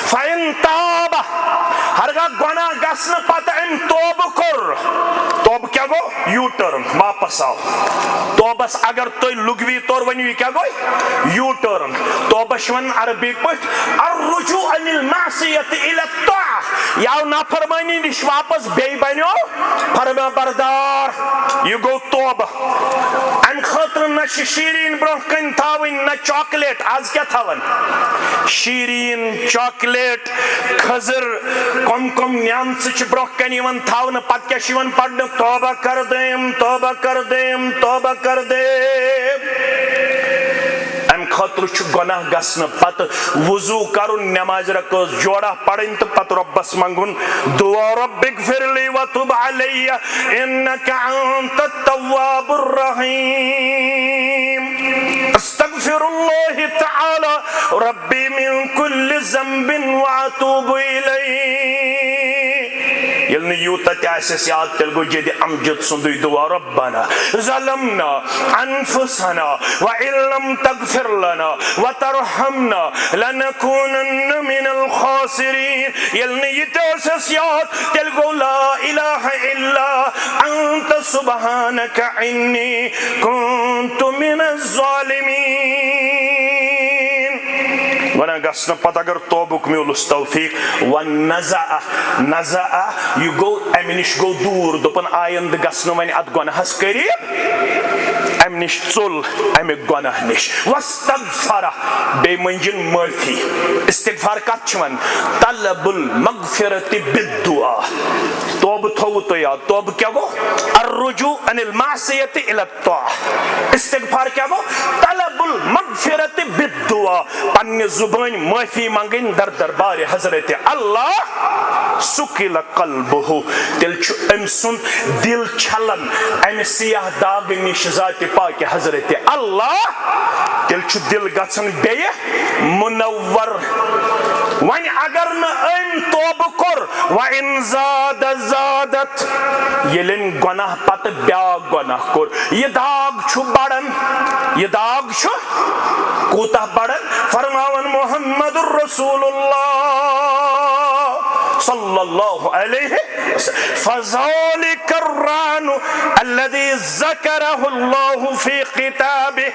فَإِن تَابَ ہرگاہ گناہ گژھنہٕ پتہٕ أمۍ توبہٕ کوٚر توبہٕ کیٛاہ گوٚو یوٗ ٹٔرن واپس آو توبس اگر تُہۍ لغوی طور ؤنِو یہِ کیٛاہ گوٚو یوٗ ٹٔرن توبس چھِ ونان عربی پٲٹھۍ الرجوع عن المعصیة إلى الطاعة یہِ آو نافرمٲنی نِش واپس بیٚیہِ بنیو فرما بردار یہِ گوٚو توبہٕ امہِ خٲطرٕ نہ چھِ شیٖریٖن برٛونٛہہ کَنہِ تھاوٕنۍ نہ چاکلیٹ آز کیٛاہ تھاوان شیٖریٖن چاکلیٹ کھٔزٕر کم نعمژٕ چھِ برٛونٛہہ کَنہِ یِوان تھاونہٕ پتہٕ کیٛاہ چھِ یِوان پرنہٕ توبہ کر دیم توبہ کر دیم توبہ کر دیم امہِ خٲطرٕ چھُ گۄناہ گژھنہٕ پتہٕ وضوٗ کرُن نٮ۪مازِ رکٲژ جوڑا پرٕنۍ تہٕ پتہٕ رۄبس منٛگُن دعا رب اغفر لی وتب علی انک انت التواب الرحیم استغفر اللہ تعالی ربی من کل ذنب واتوب الیہ ییٚلہِ نہٕ یوٗتاہ تہِ آسٮ۪س یاد تیٚلہِ گوٚو جدِ امجد سُنٛدُے دعا ربنا ظلمنا انفسنا وان لم تغفر لنا وترحمنا لنكونن من الخاسرين ییٚلہِ نہٕ یہِ تہِ اوسٮ۪س یاد تیٚلہِ گوٚو لا الہ الا انت سبحانك انی كنت من الظالمین گۄناہ گژھنہٕ پتہٕ اگر توبُک میوٗلُس توفیٖق ونزع نزع یہِ گوٚو امہِ نِش گوٚو دوٗر دوٚپُن آیندٕ گژھنہٕ وۄنۍ اتھ گۄناہس قریٖب امہِ نِش ژوٚل امیُک گۄناہ نِش واستغفر بیٚیہِ مٔنٛجِن معٲفی استغفار کتھ چھِ ونان طلب المغفرة بالدعاء توبہٕ تھوٚوُ تۄہہِ یاد توبہٕ کیٛاہ گوٚو الرجوع عن المعصیة إلى الطاعة استغفار کیٛاہ گوٚو طلب المغفرة بالدعاء پننہِ زُبٲنۍ معٲفی منٛگٕنۍ در دربارِ حضرت اللہ سُکِل قلبہ تیٚلہِ چھُ أمۍ سُنٛد دل چھلان امہِ سیاہ داغہٕ نِش ذاتِ پاکہِ حضرت اللہ تیٚلہِ چھُ دل گژھان بیٚیہِ مُنور وۄنۍ اگر نہٕ أمۍ توبہٕ کوٚر وَإِن زاد زادت ییٚلہِ أمۍ گۄناہ پتہٕ بیٛاکھ گۄناہ کوٚر یہِ داغ چھُ بڑان یہِ داغ چھُ کوٗتاہ بڑان فرماوان محمد رسول اللہ صلی اللہ علیہ وسلم فذلك الران الذي ذكره الله في كتابه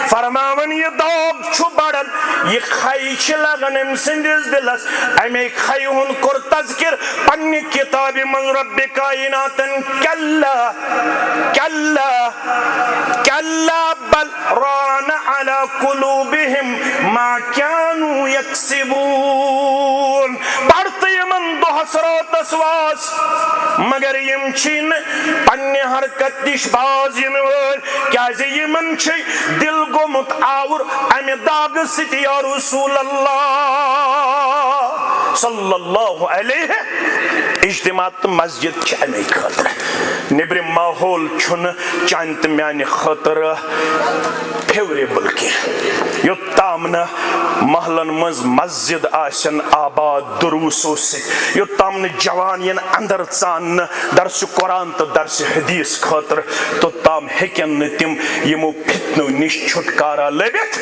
فرماوان یہ داغ چھُ بڑان یہ خائی چھِ لگان أمۍ سٕنٛدِس دلس امی خائی ہُنٛد کوٚر تذکر پننہِ کتابہِ منٛز رب کائناتن کلا کلا کلا بل ران على قلوبهم ما كانوا يكسبون پرتہٕ یِمن دۄہس راتس واس مگر یِم چھِ نہٕ پننہِ حرکت نِش باز یِنہٕ وٲلۍ کیازِ یِمن چھُ دل گوٚمُت آوُر امہِ داغہٕ سۭتۍ یا رسول اللہ صلی اللہ علیہ اجتماع تہٕ مسجد چھِ امی خٲطرٕ نیبرِم ماحول چھُنہٕ چانہِ تہٕ میانہِ خٲطرٕ فیوریبل کینٛہہ یوٚتام نہٕ محلن منٛز مسجد آسن آباد دروسو سۭتۍ یوٚتام نہٕ جوان یِن اندر ژاننہٕ درسہِ قرآن تہٕ درسہِ حدیث خٲطرٕ توٚتام ہیٚکن نہٕ تِم یِمو فتنو نِش چھُٹکارا لٔبِتھ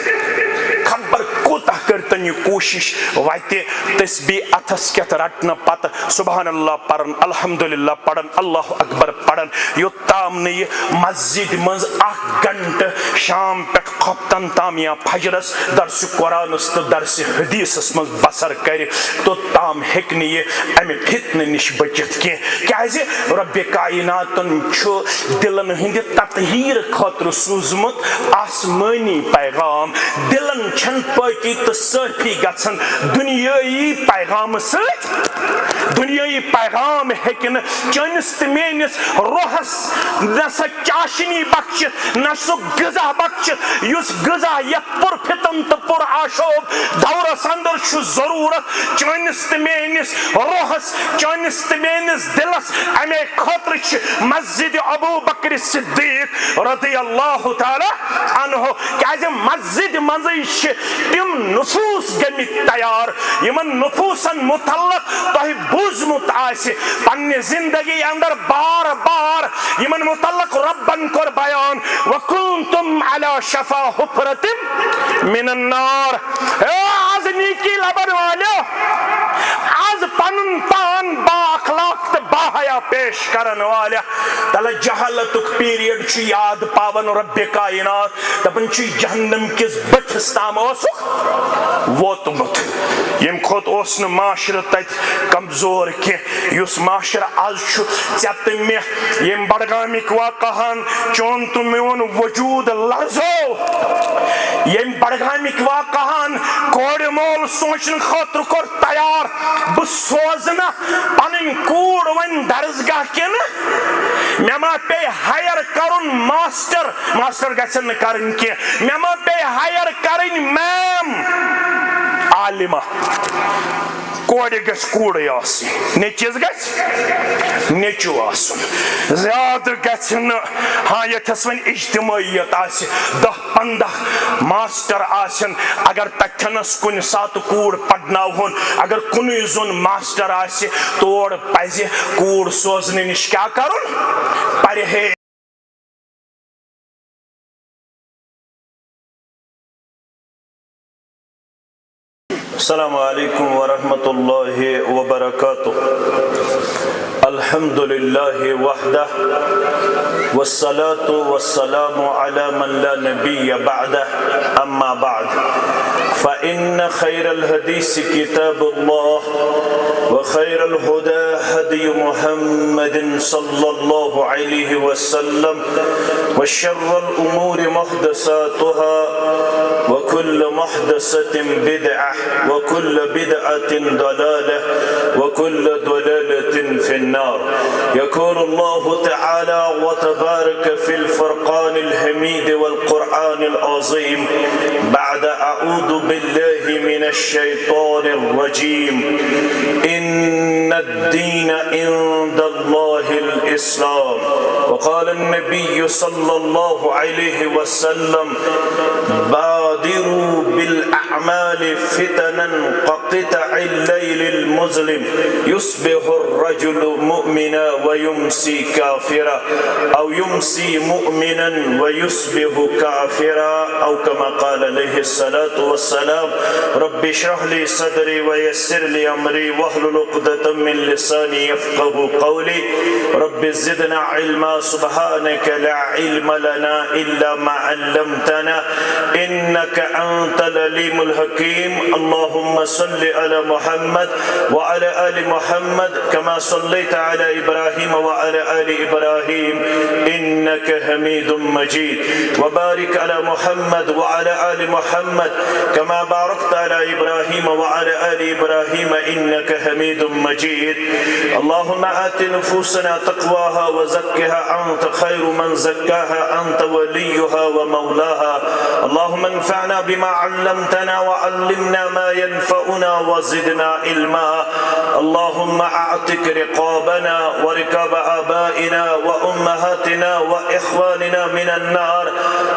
خبر کوتاہ کٔرتن یہِ کوٗشش وتہِ تسبیح اتھس کٮ۪تھ رٹنہٕ پتہٕ سبحان اللہ پرن الحمدللہ پرن اللہ اکبر پرن یوٚتام نہٕ یہِ مسجد منٛز اکھ گنٹہٕ شام پٮ۪ٹھ خۄفتن تام یا فجرس درسہِ قرآنس تہٕ درسہِ حدیثس منٛز بسر کرِ توٚتام ہیٚکہِ نہٕ یہِ امہِ فتنہٕ نِش بٔچِتھ کینٛہہ کیازِ رب کائناتن چھُ دلن ہٕنٛدِ تطہیٖر خٲطرٕ سوٗزمُت آسمٲنی پیغام دلن چھنہٕ پٲکی تہٕ صٲفی گژھان دُنیٲیی پیغامہٕ سۭتۍ دُنیٲیی پیغام ہیٚکہِ نہٕ چٲنِس تہٕ میٲنِس روحس نہ سا چاشنی بخشِتھ نہ سُہ غذا بخشِتھ یُس غذا یتھ پُر فتن تہٕ پُر آشوب دورس اندر چھُ ضروٗرت چٲنِس تہٕ میٲنِس روحس چٲنِس تہٕ میٲنِس دلس امے خٲطرٕ چھِ مسجد ابوٗ بکر صدیق رضی اللہ تعالیٰ عنہ کیازِ مسجد منٛزٕے چھِ تِم نفوٗس گٔمٕتۍ تیار یِمن نفوٗسن متعلق تۄہہِ بوٗزمُت آسہِ پننہِ زندگی اندر بار بار یِمن متعلق ربن کوٚر بیان وَكُنتُم عَلَى شَفَا حُفْرَةٍ مِنَ النَّارِ آز نیکی لبن والو آز پنن پان با اخلاق تو با حیا پیش کرن والے تلا جہالتک پیریڈ چھ یاد پاون رب کائنات دپن چھ جہنم کس بتس تام اوسک ووتمت یم کھوت اوس نہ معاشرہ تت کمزور کی یس معاشرہ آز چھ ژےٚ تہٕ مےٚ یم بڈگامک واقعہن چون تو میون وجود لرزو یم بڈگامک واقعہن کورِ مول سوچن خاطر کور تیار بہ سوزنہ پنن کوڑ ون درسگاہ کن مے ما پے ہائر کرن ماسٹر گژھن نہ کرن کی مے ما پے ہائر کرن میم عالمہ کورِ گژھِ کوڑے آسٕنۍ نیچوِس گژھِ نیچو آسُن زیادٕ گژھِ نہٕ ہاں یتھس وۄنۍ اجتماعیت آسہِ 10-15 ماسٹر آسن اگر تتھنس کُنہِ ساتہٕ کوٗر پرناوہون اگر کُنُے زوٚن ماسٹر آسہِ تور پزِ کوٗر سوزنہٕ نِش کیٛاہ کرُن پرہیز السلام علیکم ورحمۃ اللہ وبرکاتہ الحمد للہ وحدہ والصلاة والسلام على من لا نبی بعدہ اما بعد فإن خير الحديث كتاب الله وخير الهدى هدي محمد صلى الله عليه وسلم وشر الأمور محدثاتها وكل محدثة بدعة وكل بدعة ضلالة وكل ضلالة في النار يقول الله تعالى وتبارك في الفرقان الحميد والقرآن العظيم بعد أعوذ بالله من الشيطان الرجيم إن الدين عند الله الإسلام وقال النبي صلى الله عليه وسلم بادروا بالأعمال فتنا كقطع الليل المظلم يصبح الرجل مؤمنا ويمسي كافرا أو يمسي مؤمنا ويصبح كافرا أو كما قال عليه الصلاة والسلام رب اشرح لي صدري ويسر لي أمري واحلل عقدة من لساني يفقهوا قولي رب زدنا علما سبحانك لا علم لنا إلا ما علمتنا إنك أنت العليم الحكيم اللهم صل على محمد وعلى آل محمد كما صليت على إبراهيم وعلى آل إبراهيم إنك حميد مجيد وبارك على محمد وعلى آل محمد كما باركت على إبراهيم وعلى آل إبراهيم إنك حميد مجيد اللهم آت نفوسنا تقواها وزكها أنت خير من زكاها أنت وليها ومولاها اللهم انفعنا بما علمتنا وعلمنا ما ينفعنا وزدنا علما اللهم أعتق رقابنا ورقاب آبائنا وأمهاتنا وإخواننا من النار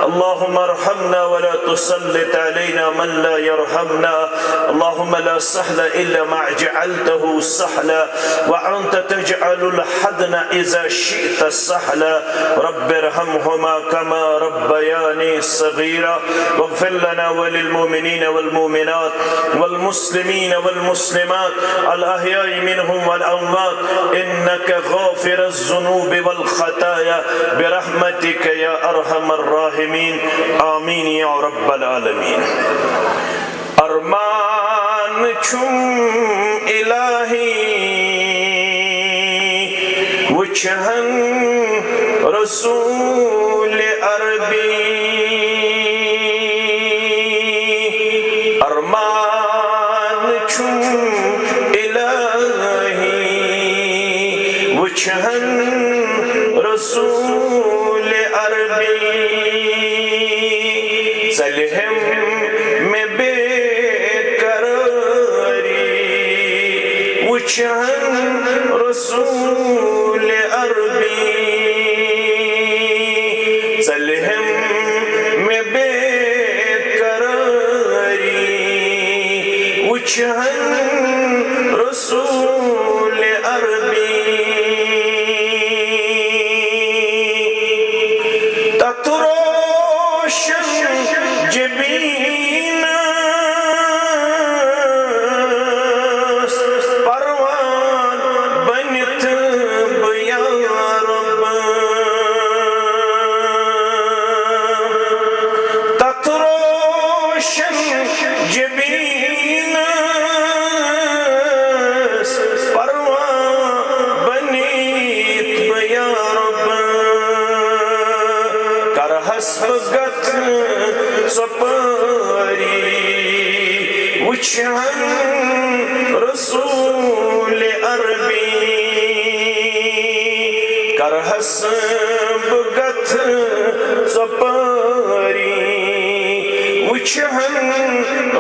اللهم ارحمنا ولا تسلط علينا من لا يرحمنا اللهم لا سهل إلا ما جعلته سهلا وأنت تجعل الحزن إذا شئت سهلا رب ارحمهما كما ربياني صغيرا واغفر لنا وللمؤمنين والمؤمنات والمسلمين والمسلمات الأحياء منهم والأموات إنك غافر الذنوب والخطايا برحمتك يا أرحم الراحمين آمين يا رب العالمين ارمان چھم الہی وچھن رسول عربی ارمان چھم الہی وچھن رسول عربی چلہم میں بے وچھن رسول عربی چلہم میں بے قراری وچھن رسول عربی تتروشن جبین اسبگت سپاری وچھن رسول عربی کرہس بگت سپاری وچھن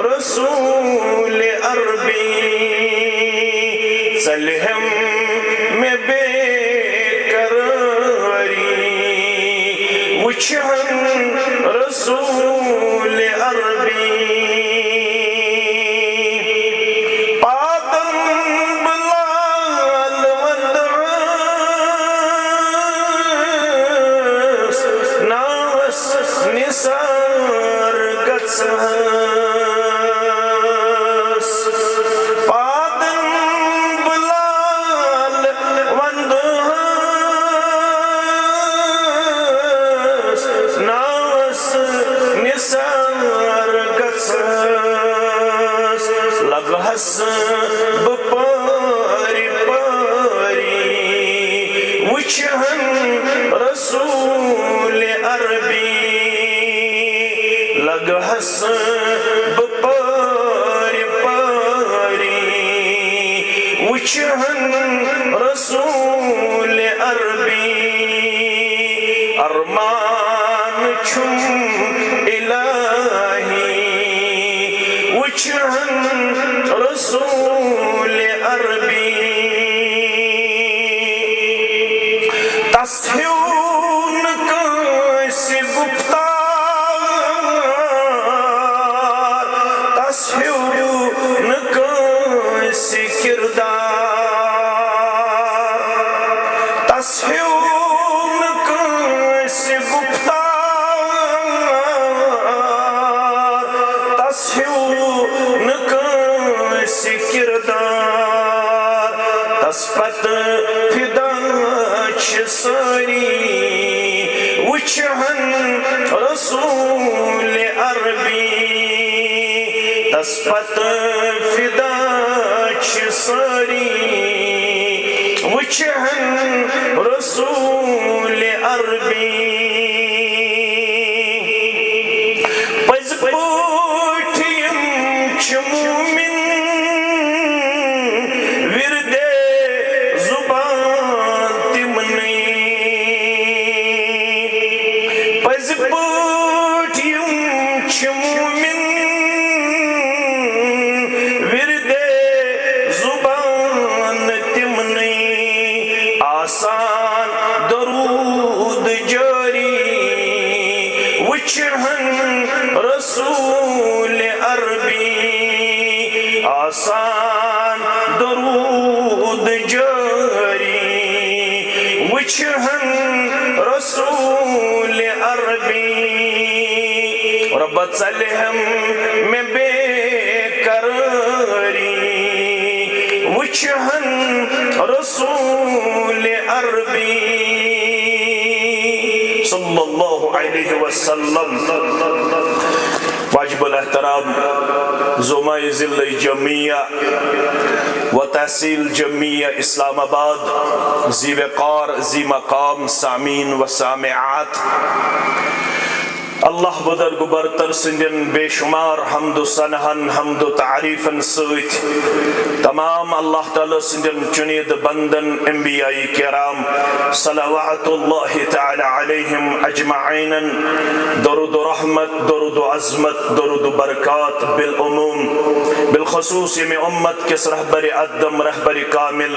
رسول عربی چلہم میں بے وچھن رسول عربی پادم بلال ودعس ناس نثار گژھس پادم بلال ودعس ناس نثار گژھس لگہس بپاری پاری وچھن رسول عربی لگہس بپاری پاری وچھن رسول عربی ارمان چھم الہی وچھن رسول عربی تسہیون کیسی گفتار تسہیون کیسی کردار تسہیون کیسی گفتار تسہیون کیسی کردار تسپت فدا چھ ساری وچھن رسول عربی تسپت فدا چھ ساری وچھن رسول عربی پز پوٹھیم چھ مومن ورد زبان تمنی پز پوٹھیم چھ مومن ورد زبان تمنی آسان درود جاری وچھن رسول عربی آسان درود جاری وچھن رسول عربی رب صلہم میں بے قراری وچھن رسول عربی صلی اللہ علیہ وسلم واجب الاحترام زمائی ضلع جمعیہ و تحصیل جمعیہ اسلام آباد ذی وقار ذی مقام سامعین و سامعات اللہ بدرگ برتر سندن بے شمار حمد و ثناء حمد و تعریفن سۭتۍ تمام اللہ تعالیٰ سندن چنید بندن انبیاء کرام صلوات اللہ تعالی علیہم اجمعین درود و رحمت درود و عظمت درود و برکات بالعموم بالخصوص میں امت کس رہبر ادم رہبر کامل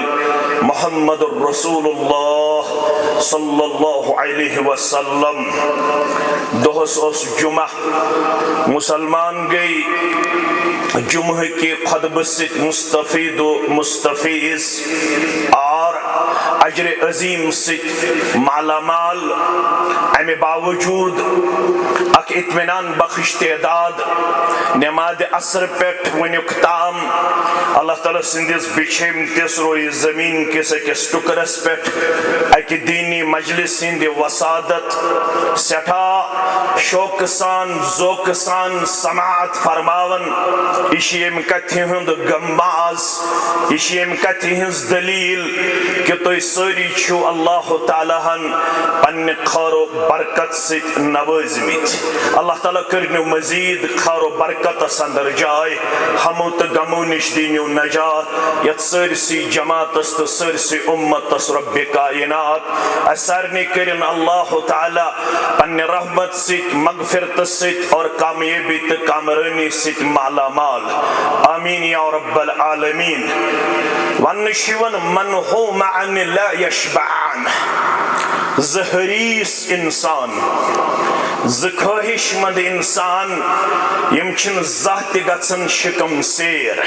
محمد الرسول اللہ صلی اللہ علیہ وسلم دہس اس جمعہ مسلمان گئی جمعہ کی خطبہ سے مستفید و مستفیض اور اجر عظیم سے مالا مال امی باوجود اک اطمینان بخش تعداد نماز عصر پیٹھ ونیک تام اللہ تعالیٰ سندس بچھم تس روی زمین کس اکس ٹکرس پیٹھ اک دینی مجلس ہند وسادت سٹھا شوق سان ذوق سان سماعت فرماون یہ کتھِ ہند گماز یہ کتھِ ہز دلیل کہ تُہۍ سٲری چھِو اللہ تعالیٰ ہن پننہِ خیر و برکت سۭتۍ نوٲزمٕتۍ اللہ تعالیٰ کٔرنو مزید خیر و برکتس اندر جاے ہمو تہٕ غمو نش دینو نجات یتھ سٲرسٕے جماعتس تہٕ سٲرسٕے اُمتس رب کائنات اس سارنٕے کٔرِن اللہ تعالیٰ پننہِ رحمت سۭتۍ مغفرت سۭتۍ اور کامیٲبی تہٕ کامرٲنی سۭتۍ مالا مال آمین یا رب العالمین وننہٕ چھُ یِوان من ہو معن لا یشبعان زٕ حریٖص انسان زٕ خٲہِش مند انسان یم چھِنہٕ زانٛہہ تہِ گژھان شکم سیر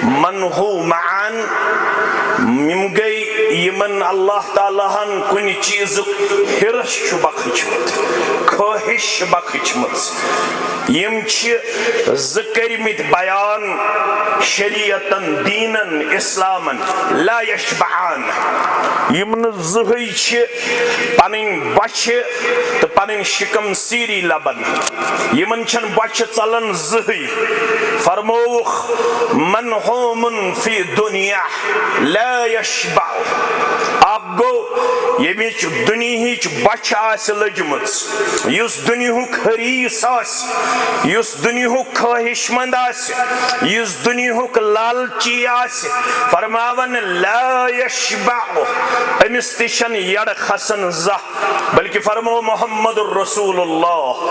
من ہو معن یم گئی یمن اللہ تعالیٰ ہن کُنہِ چیٖزُک ہرس چھُ بخچمُت خٲہِش چھِ بخچمٕژ یم چھِ زٕ کٔرمٕتۍ بیان شریعتن دیٖنن اسلامن لا یشبعان یم نہٕ زٕہٕے چھِ پنٕنۍ بۄچھِ تہٕ پنٕنۍ شکم سیری لبن یمن چھنہٕ بۄچھِ ژلان زٕہٕے فرمووُکھ منہومن فی دنیا لا یشبع اکھ گوٚو ییٚمِچ دُنیہٕچ بۄچھِ آسہِ لٔجمٕژ یُس دُنیہُک حریٖص آسہِ یُس دُنیہُک خٲہِش مند آسہِ یُس دُنیہُک لالچی آسہِ فرماون لا یشبع أمِس تہِ چھنہٕ یڑٕ کھسان زانٛہہ بلکہ فرمو محمد الرسول اللہ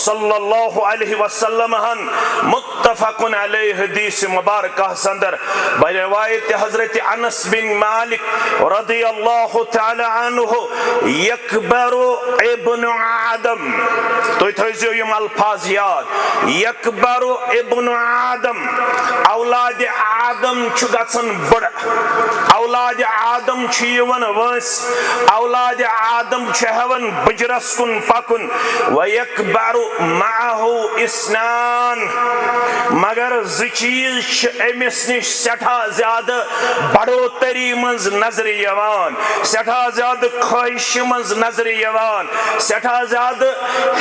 صلی اللہ علیہ وسلم ہن متفقن علیہ حدیث مبارکہ اندر بروایت حضرت انس بن مالک رضی اللہ تعالی عنہ یکبر ابن آدم تو تھٲیزیو یم الفاظ یاد یکبر ابن آدم اولاد آدم چھُ گژھان بڑٕ اولاد آدم چھُ یِوان وٲنٛسہِ اولاد آدم چھُ ہٮ۪وان بٕجرس کُن پکُن ویکبر معه اسنان مگر زٕ چیٖز چھِ أمِس نِش سٮ۪ٹھاہ زیادٕ بڑوتری منٛز نظرِ یِوان سٮ۪ٹھاہ زیادٕ خٲہِشہِ منٛز نظرِ یِوان سٮ۪ٹھاہ زیادٕ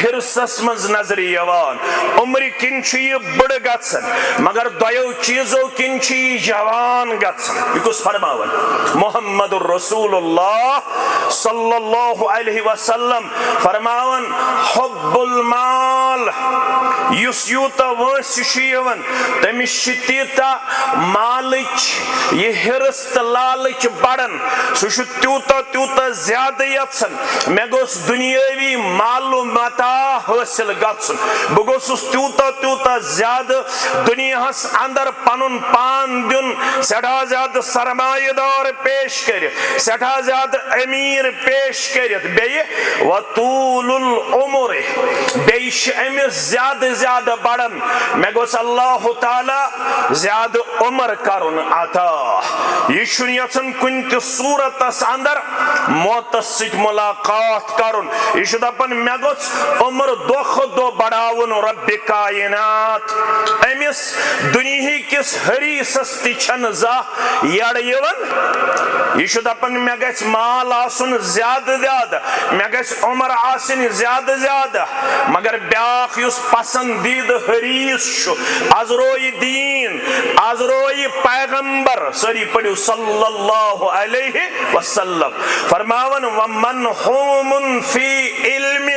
ہرسس منٛز نظرِ یِوان عمرِ کِنۍ چھُ یہِ بٕڑٕ گژھان مگر دۄیو چیٖزو کِنۍ چھُ یہِ جوان گژھان یہِ کُس فرماوان محمد الرسول اللہ صلی اللہ علیہ وسلم فرماون حب المال یُس یوٗتاہ وٲنٛسہِ چھُ یِوان تٔمِس چھِ تیٖژاہ مالٕچ یہِ ہرس تہٕ لالٕچ بڑان سُہ چھُ تیوٗتاہ تیوٗتاہ زیادٕ یژھان مےٚ گوٚژھ دُنیٲوی مالو متاع حٲصِل گژھُن بہٕ گوٚژھُس تیوٗتاہ تیوٗتاہ زیادٕ دُنیاہس اندر پنُن پان دیُن سٮ۪ٹھاہ زیادٕ سرمایہ دار پیش کٔرِتھ سٮ۪ٹھاہ زیادٕ أمیٖر پیش کٔرِتھ بیٚیہِ وطول العمر بیٚیہِ چھِ أمِس زیادٕ زیادٕ بڑان مےٚ گوٚژھ اللہ تعالیٰ زیادٕ عمر کرُن عطا یہِ چھُنہٕ یژھان کُنہِ تہِ صوٗرتس اندر موتس سۭتۍ ملاقات کرُن یہِ چھُ دپان مےٚ گوٚژھ عمر دۄہ کھۄتہٕ دۄہ بڑاوُن رب کائنات أمِس دُنیہکِس حریٖصس تہِ چھنہٕ زانٛہہ یڑٕ یِوان یہِ چھُ دپان مےٚ گژھِ مال آسُن زیادٕ زیادٕ مےٚ گژھِ عمر آسٕنۍ زیادٕ زیادٕ مگر بیاکھ یُس پسندیدٕ حریٖص چھُ آز رویہِ دیٖن آز رویہِ پیغمبر سٲری پٔرِو صلی اللہ علیہ وسلم فرماون ومنہومن فی علم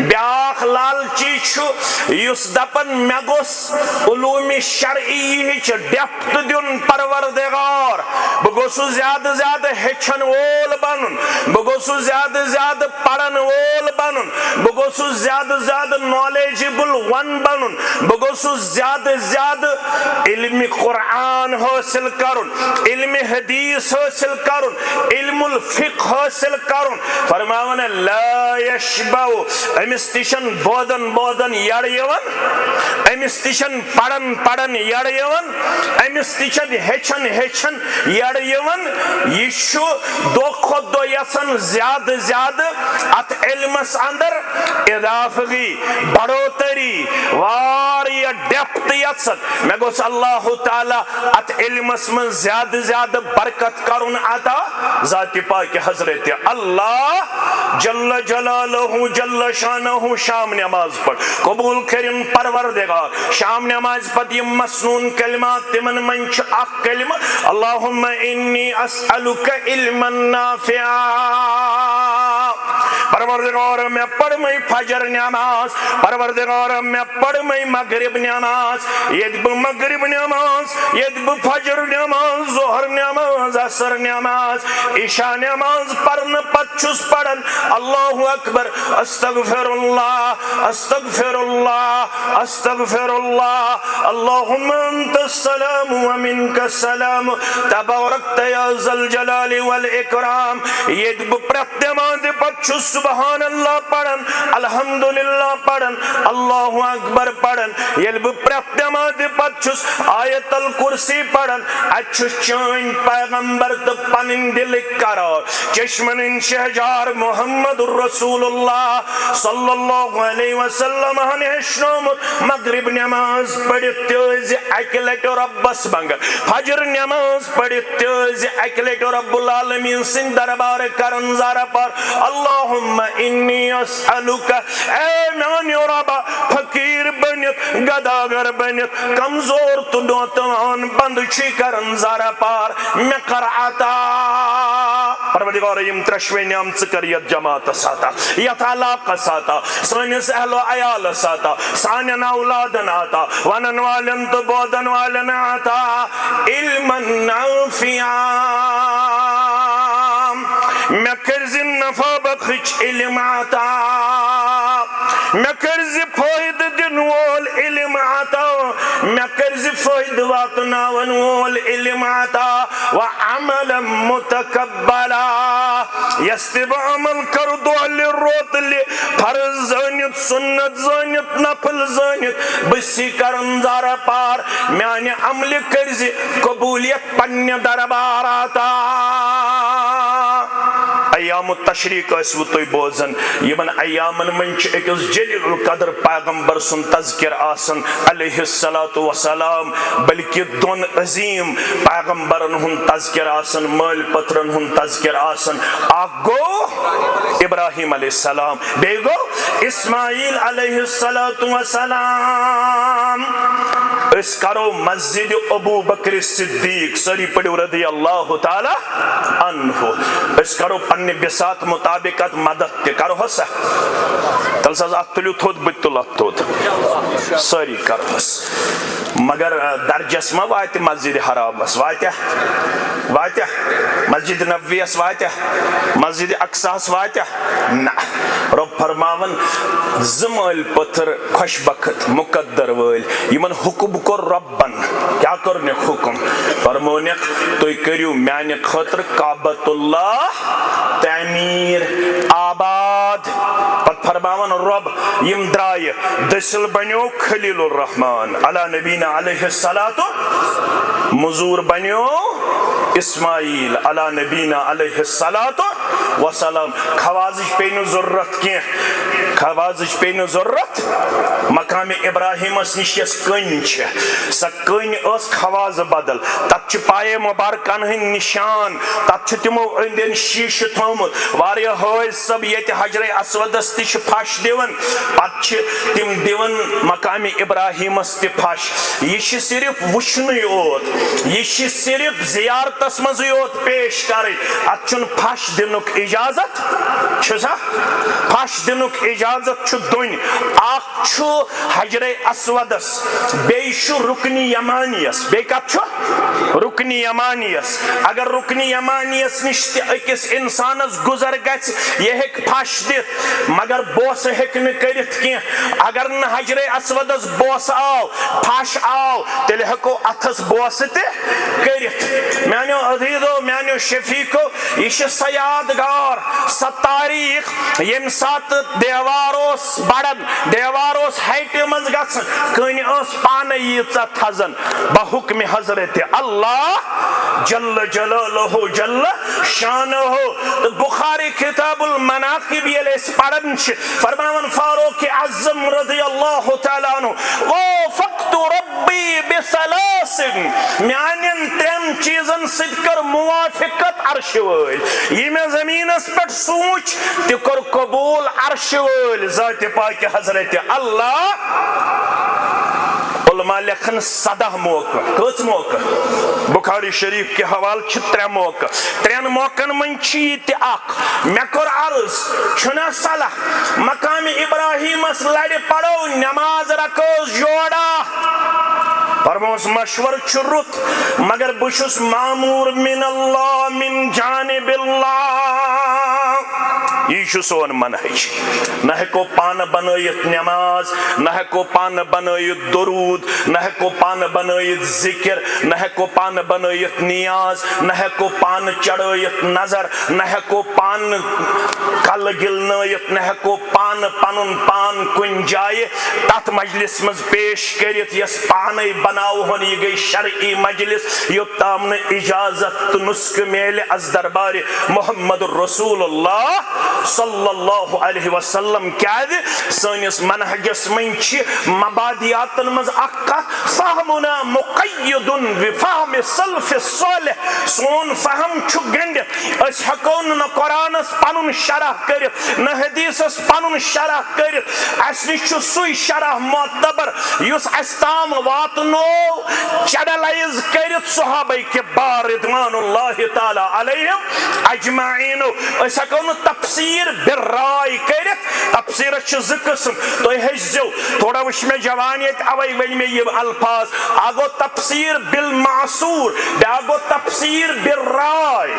بیاکھ لالچی چھُ یُس دپان مےٚ گوٚژھ علوٗمِ شرعیہٕچ ڈٮ۪پتھ دیُن پروردگار بہٕ گوٚژھُس زیادٕ زیادٕ ہیٚچھن وول بنُن بہٕ گوٚژھُس زیادٕ زیادٕ پرن وول بنُن بہٕ گوٚژھُس زیادٕ زیادٕ نالیجبل ون بنُن بہٕ گوٚژھُس زیادٕ زیادٕ علمِ قرآن حٲصِل کرُن علمِ حدیث حٲصِل کرُن علم الفقہ حٲصِل کرُن فرماون لا یشبع أمِس تہِ چھنہٕ بوزن بوزن یڑٕ یِوان أمِس تہِ چھنہٕ پرن پرن یڑٕ یِوان أمِس تہِ چھنہٕ ہیٚچھن ہیٚچھن یڑٕ یِوان یہِ چھُ دۄہ کھۄتہٕ دۄہ یژھان زیادٕ زیادٕ اتھ علمس اندر اضافگی بڑوتری واریاہ ڈیپتھ وقت یژھن میں گوس اللہ تعالی ات علمس من زیادہ زیادہ برکت کرن عطا ذات پاک حضرت اللہ جل جلالہ جل شانہ شام نماز پڑھ قبول کرن پروردگار شام نماز پتہ یم مسنون کلمات تمن من چھ اخ کلمہ اللہم انی اسألک علما نافعا پروردگار میں پڑھ میں فجر نماز پروردگار میں پڑھ میں مغرب نماز ید بہ مغرب نماز ید بہ فجر نماز ظہر نماز عصر نماز عشاء نماز پڑھن پت چھس پڑھن اللہ اکبر استغفر اللہ استغفر اللہ استغفر اللہ اللہم انت السلام ومنک السلام تبارکت یا ذا الجلال والاکرام ید بہ پرت نماز پت چھس سبحان اللہ پڑھن الحمدللہ پڑھن اللہ اکبر پڑھن یل بہ پرت نماز پت چھس آیت الکرسی پڑھن اچھس چین پیغمبر تو پنن دل قرار چشمن شہجار محمد رسول اللہ صلی اللہ علیہ وسلم ہنشنومت مغرب نماز پڑھت تیز اکہ لٹ ربس منگ فجر نماز پڑھت تیز اکہ لٹ رب العالمین سن دربار کرن زارا پر اللہم انی اسألک اے میانی ربا فقیر بنت گداگر بنت کمزور تو نوتوان بند چھی کرن زارا پار میں کر عطا پروردگار یم ترشوی نعمت ذکر یت جماعت ساتا یت علاقہ ساتا سانس اہل و عیال ساتا سانن اولادن آتا ونن والن تو بودن والن آتا علما نافعا میں کرز نفع بخش علم عطا میں کرز فائد دن وول علم عطا میں کرز فائد واتناون وول علم عطا وعملا متقبلا یستب عمل کرد علی روت لی فرض زانت سنت زانت نفل زانت بسی کرن زارا پار میانی عمل کرز قبولیت پن دربار آتا ایام التشریق اسو توی بوزن یمن ایامن من چھ اکس جلیل القدر پیغمبر سن تذکر آسن علیہ السلام بلکہ دون عظیم پیغمبرن ہن تذکر آسن مال پترن ہن تذکر آسن آگ گو ابراہیم علیہ السلام بے گو اسماعیل علیہ السلام اس کرو مسجد ابو بکر صدیق سری پڑھو رضی اللہ تعالی عنہ اس کرو پنی بسات مطابقت مدد تے کرو حسا تل ساز اتلیو تھود بتل اتھود ساری کرو حس مگر درجس ما وایت مسجد حرام اس وایتیا مسجد نبوی اس وایتیا مسجد اقصی اس وایتیا نا رب فرماون زمال پتھر خوش بخت مقدر ویل یمن حکم کو ربن کیا کرنے حکم فرمونک تو کریو میانی خطر کعبۃ اللہ تعمیر آباد پت فرماون رب یم درائے دسل بنیو خلیل الرحمن علی نبینا علیہ السلام مزور بنیو اسماعیل علی نبینا علیہ السلام خوازش پینو ضرورت کی خوازش پینو ضرورت مقام ابراہیم اس نشیس کن چھ سا کن اس خواز بدل تب چھ پائے مبارکان ہن نشان تب چھ تمو اندین شیش تھومت واریا ہوئے سب یہ حجر اسود استی چھ پھاش دیون پت چھ تم دیون مقام ابراہیم استی پھاش یہ چھ صرف وشنی اوت یہ چھ صرف زیارت اسمزی اوت پیش کری ات چن پھاش دنک اجازت چھسا پھاش دنک اجازت چھ دن آخ چھو حجر اسودس بیشو رکنی یمانیس بے کب چھو رکنی یمانیس اگر رکنی یمانیس نشتی اکس انسانس گزر گچ یہ ہک پھاش دیت مگر بوس ہک نکرت کی اگر نہ حجر اسودس بوس آو پھاش آو تیلے ہکو اتھس بوس تے کرت میانیو عزیزو میانیو شفیقو یہ سیادگار ستاریخ یم سات دیواروس بڑن دیواروس ہیٹی مز گسن کن اس پانے ییژا تھزن بحکم حضرت اللہ جل جلالہ جل شانہ بخاری کتاب المناقب یہ لیس پڑھن فرماون فاروق اعظم رضی اللہ تعالیٰ عنہ او فقط ربی بثلاث میانن ترین چیزن ست کر موافقت عرش وول یہ میں زمینس پہ سوچ تہ کر قبول عرش وول ذات پاک حضرت اللہ علماء لکھن 17 موقع کچھ موقع بخاری شریف کے حوال 3 موقع 3 موقعن من چیت اخ میں کر عرض چھنا صلاح مقام ابراہیم اس لڑ پڑو نماز رکھو جوڑا فرموس مشور چرت مگر بشس معمور من اللہ من جانب اللہ یہ سون منہج نہ ہیکو پان بنائیت نماز نہ ہیکو پان بنائیت درود نہ ہیکو پان بنائیت ذکر نہ ہیکو پان بنائیت نیاز نہ ہیکو پان چڑھائیت نظر نہ ہیکو پان کل گلنائیت نہ ہیکو پان پنن پان کن جائے تات مجلس مز پیش کریت یس پانے بناو ہون یہ گئی شرعی مجلس یوتام نے اجازت نسک میل از دربار محمد رسول اللہ صلی اللہ علیہ وسلم کیا دے سانس منہجس من چھ مبادیاتن مز اکا فہمنا مقید بفہم سلف الصالح سون فہم چھو گنڈت اس حکون نہ قرآن اس پانون شرح کرت نہ حدیث اس پانون شرح کرت اس نشو سوی شرح معتبر یس استام واتنو چڑلائز کرت صحابہ کبار رضوان اللہ تعالی علیہم اجمعین اس حکون تفسیر بالرائے کرت تفسیر چھ قسم تو ہجزو تھوڑا وش میں جوانیت اوئی ون میں یہ الفاظ آگو تفسیر بالمعصور بیاگو تفسیر بالرائے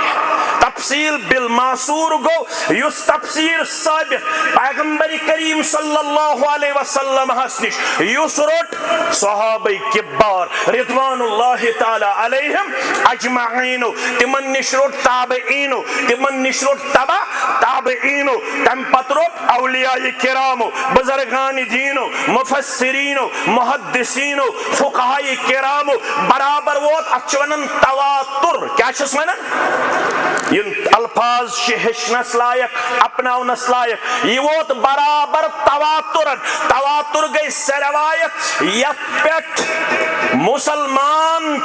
تفسیر بالمعصور گو یس تفسیر ثابت پیغمبر کریم صلی اللہ علیہ وسلم حسنش یس روٹ صحابہ کبار رضوان اللہ تعالی علیہم اجمعین تمن نشروٹ تابعین تمن نشروٹ تبع تابعین تم پتروٹ اولیاء کرام بزرگان دین مفسرین محدثین فقہاء کرام برابر ووت اچونن تواتر کیا چھس ونن یہ الفاظ ہچنس لائق اپناونس لائق یہ ووت برابر تواتر تواتر گئی سے روایت یت پیٹ مسلمان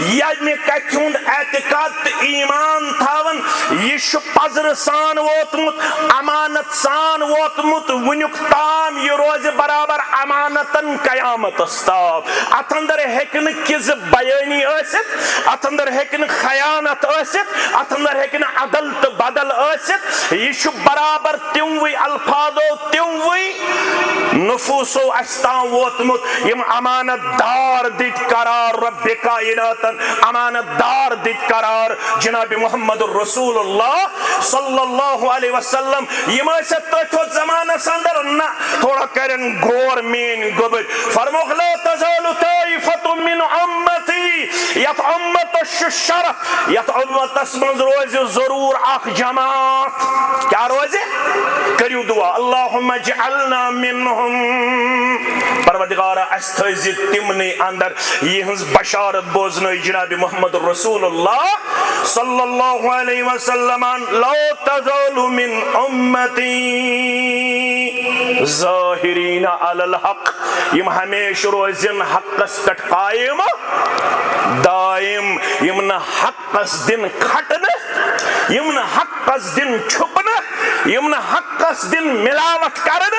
یعنی کتھند اعتقاد ایمان تھاون یہ پزر سان ووتمت امانت سان ووتمت ونیک تام یہ روز برابر امانتن قیامت استاب ات اندر ہیکن کز بیانی ٲسِتھ ات اندر ہیکن خیانت ٲسِتھ ات اندر ہیکن عدل تو بدل ٲسِتھ یہ برابر تموی الفاظو تموی نفوسو استام ووتمت یم امانت دار دت قرار رب کائناتن امانت دار دت قرار جناب محمد رسول اللہ صلی اللہ علیہ وسلم یہ میں تو زمانہ سندر نہ تھوڑا کرن غور مین گبر فرموخ لا تزال طائفت من امتی یت امت الشرف یت امت اسمز روز ضرور اخ جماعت کیا روز کریو دعا اللہم اجعلنا منہم پروردگارہ استھیز تمنی اندر یہ ہنز بشارت بوزنی جناب محمد رسول اللہ صلی اللہ علیہ وسلم لا تزال من امتی ظاہرین علی الحق یم ہمیشہ روزن حقس پٹ قائم دائم یم نہ حقس دن کھٹن یم نہ حقس دن چھپن یم نہ حقس دن ملاوٹ کرن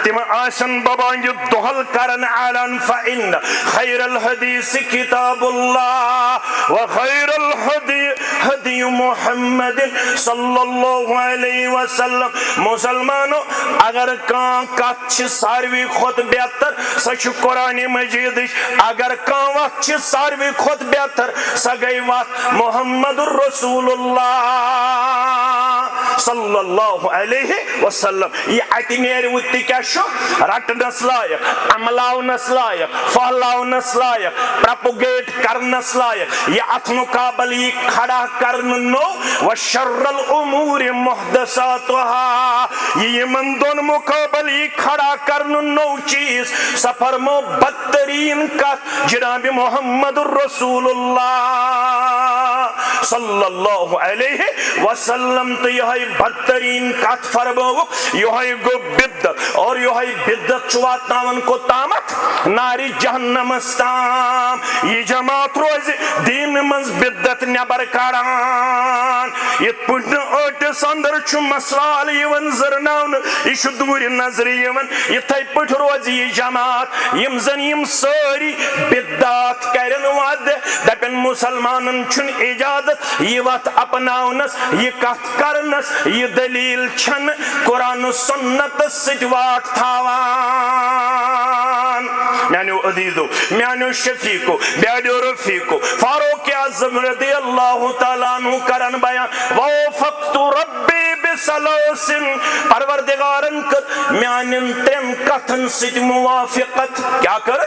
تم آسن ببانج دہل کرن اعلان فإن خیر الحدیث کتاب اللہ وخیر الحدی حدی محمد صلی اللہ علیہ وسلم مسلمانو اگر کان کچھ ساروی خود بہتر سچ قرآن مجید اگر کان وقت ساروی خود بہتر سگئی وقت محمد رسول اللہ صلی اللہ علیہ وسلم یہ آیت میرے وتی کیا شو رٹنس لائق عملاونس لائق پھہلاونس لائق پروپگیٹ کرنس لائق یہ ات مقابل یہ کھڑا کرن نو وشر الامور محدثاتها یہ من دون مقابل یہ کھڑا کرن نو چیز سفرمو بدترین کا جناب محمد رسول اللہ صلی اللہ علیہ وسلم تو یہ بدترین کت فرموک یہ گو بدت اور یہ بدت واتناون کو تامت ناری جہنم استام یہ جماعت روز دین منز بدت نبر کڑان یہ پٹن اٹس اندر چھ مسوال یون زرناون یہ دور نظر یون یتھے پٹ روز یہ جماعت یم زن یم ساری بدعات کرن ود دپن مسلمانن چھن اجازت یہ وت اپناونس یہ کت کرنس یہ دلیل چھن قرآن و سنت سۭتۍ واٹ تھاوان میانو عزیزو میانو شفیقو بیاڈو رفیقو فاروق اعظم رضی اللہ تعالیٰ عنہ کرن بیان ووفقت ربی بسلاسن پروردگارن کر میانن ترین کتن سۭتۍ موافقت کیا کر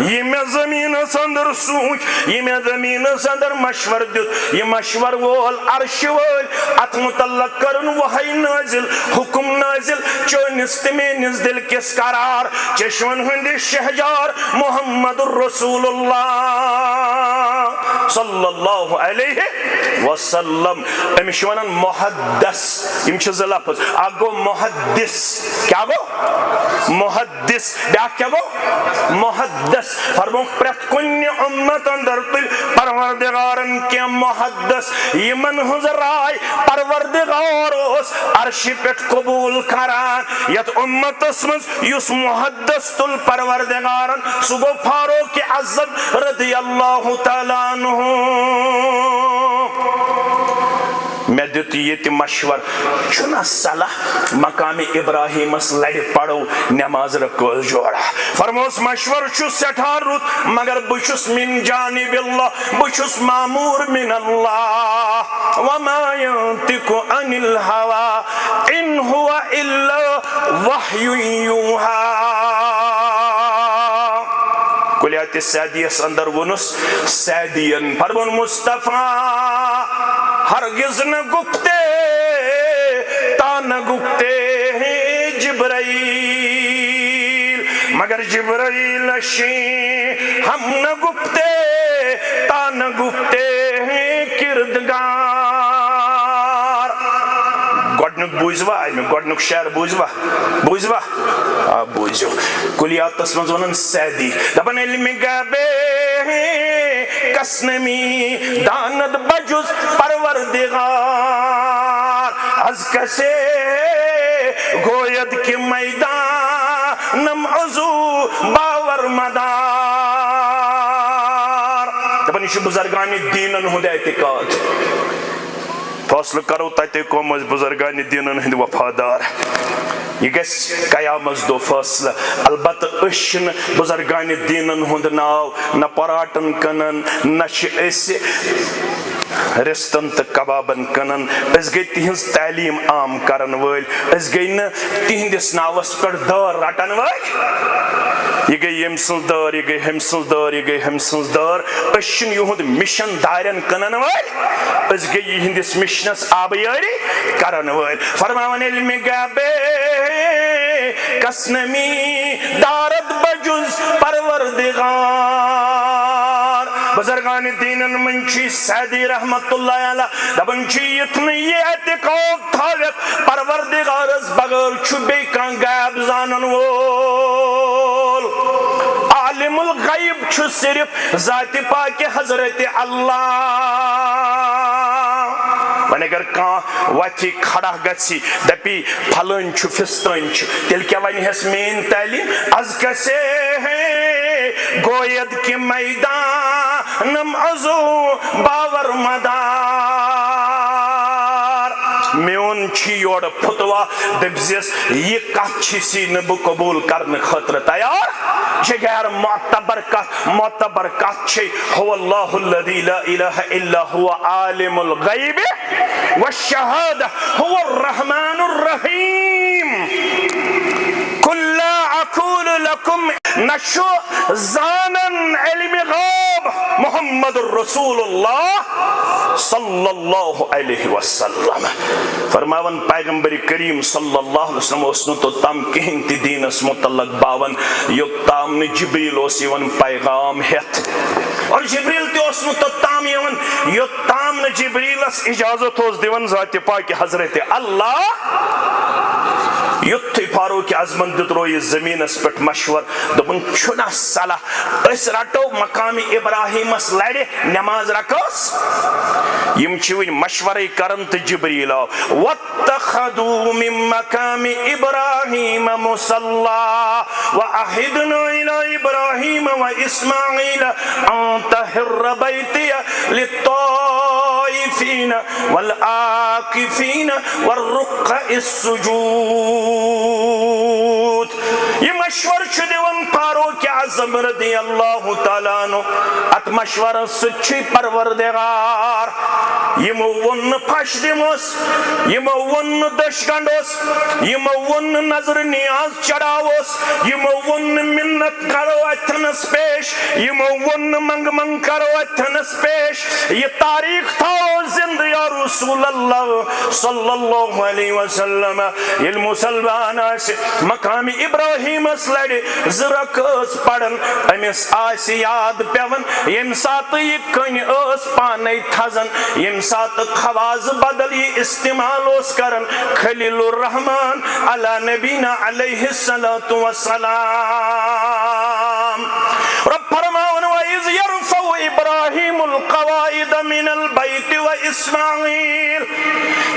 یہ میں زمین اندر سوچ یہ میں زمین اندر مشور دیت یہ مشور وول عرش وول ات متعلق کرن وحی نازل حکم نازل چونس تمینس دل کس قرار چشمن ہند شہجار محمد الرسول اللہ صلی اللہ علیہ وسلم امش ونان محدث امچ لفظ اگو محدث کیا گو محدث بیا کیا گو محدث فرمو پرت کن امت اندر تل پروردگارن کے محدث یمن ہز رائے پروردگار اس عرش پٹ قبول کران یت امت اسمز یس محدث تل پروردگارن سگو فاروق اعظم رضی اللہ تعالیٰ عنہ میں دیتی یہ تی مشور چنا صلاح مقام ابراہیم اس لڑ پڑو نماز رکول جوڑا فرموس مشور چھو سٹھار روت مگر بچس من جانب اللہ بچس معمور من اللہ وما ينطق عن الهوى ان هو الا وحی یوحا کلیات سیدیس اندر ونس سیدین فرمون مصطفیٰ ہرگز نہ گفتے تا نہ گفتے ہیں جبرائیل مگر جبرائیل اشیں ہم نہ گفتے تا نہ گفتے ہیں کردگار گوڑنک بوزوا آئیمی گوڑنک شہر بوزوا بوزو کلیات تسمز ونن سیدی دبن علم گابے کسنمی داند بجز پروردگار از کسے گوید کی میدان نم عضو باور مدار دبن ایشو بزرگانی دینن ہوں دے اعتقاد فاصل کرو تاتے کوم از بزرگانی دینن ہند وفادار یہ گس قیامت دو فاصلہ البتہ اشن بزرگان دینن ہند ناو نہ پراٹن کنن نہ اس رستن تو کبابن کنن اس گئی تہنز تعلیم عام کرن ول اس گئی نہ تہندس ناوس پر دار رٹن ول یہ گئی یم سنز دار یہ گئی ہم سنز دار یہ گئی ہم سنز دار اشن یہند مشن دارن کنن ول اس گئی ہندس مشنس آبیاری کرن ول فرماون علم گابے کسنمی دارد بجز پروردگار بزرگان دینن منچی سیدی رحمت اللہ علیہ دبنچی اتنی یہ اعتقاد تھاویت پروردگار از بغیر چھبے کان غیب زانن وول عالم الغیب چھو صرف ذات پاک حضرت اللہ ون اگر کان وتی کھڑا گسی دپی پھلن چھو فستن چھو تیل کیا ونی ہس مین تعلیم از کسے ہیں گوید کی میدان نم عضو باور مدار میون چھی یوڑ پھتوا دبزیس یہ کت چھی سی نبو قبول کرنے خطر تیار یہ غیر معتبر کت چھی هو اللہ الذی لا الہ الا هو عالم الغیب والشہادہ هو الرحمن الرحیم قل لا اقول لکم نشو زانن علم غیب محمد الرسول اللہ صلی اللہ علیہ وسلم فرماون پیغمبر کریم صلی اللہ علیہ وسلم اس نو تو تام کہیں تی دینس متعلق باون یوتام نے جبریل اس یون پیغام ہیت اور جبریل تی اس نو تو تام یون یوتام نے جبریل اس اجازت اس دیون ذات پاک حضرت اللہ یتھے فاروق اعظمن دت رو یہ زمین اس پٹ مشور دبن چھنا صلاح اس رٹو مقام ابراہیم اس لڑے نماز رکھوس یم چھوین مشورے کرن تو جبریل واتخذوا من مقام ابراہیم مصلا واعہدنا الی ابراہیم واسماعیل ان طہر بیتی للطائفین والعاکفین والرکع السجود یہ مشور چھ دیون فاروق اعظم رضی اللہ تعالیٰ عنہ ات مشور سچی پروردگار یمو ون پھش دموس یمو ون دش گنڈوس یمو ون نظر نیاز چڑھاوس یمو ون منت کرو اتنس پیش یمو ون منگ منگ کرو اتنس پیش یہ تاریخ تھا زندہ یا رسول اللہ صلی اللہ علیہ وسلم یہ مسلمان آسے مقام ابراہیم اس لڑے زرکس پڑن امس آسے یاد پیون یم سات یہ کن اس پانے تھزن یم سات خواز بدل یہ استعمال اس کرن خلیل الرحمن علی نبینا علیہ السلام رب فرماؤن وَإِذْ يَرْفَوْ إِبْرَاهِيمُ الْقَوَائِدَ مِنَ الْبَيْتِ وَإِسْمَاعِيلِ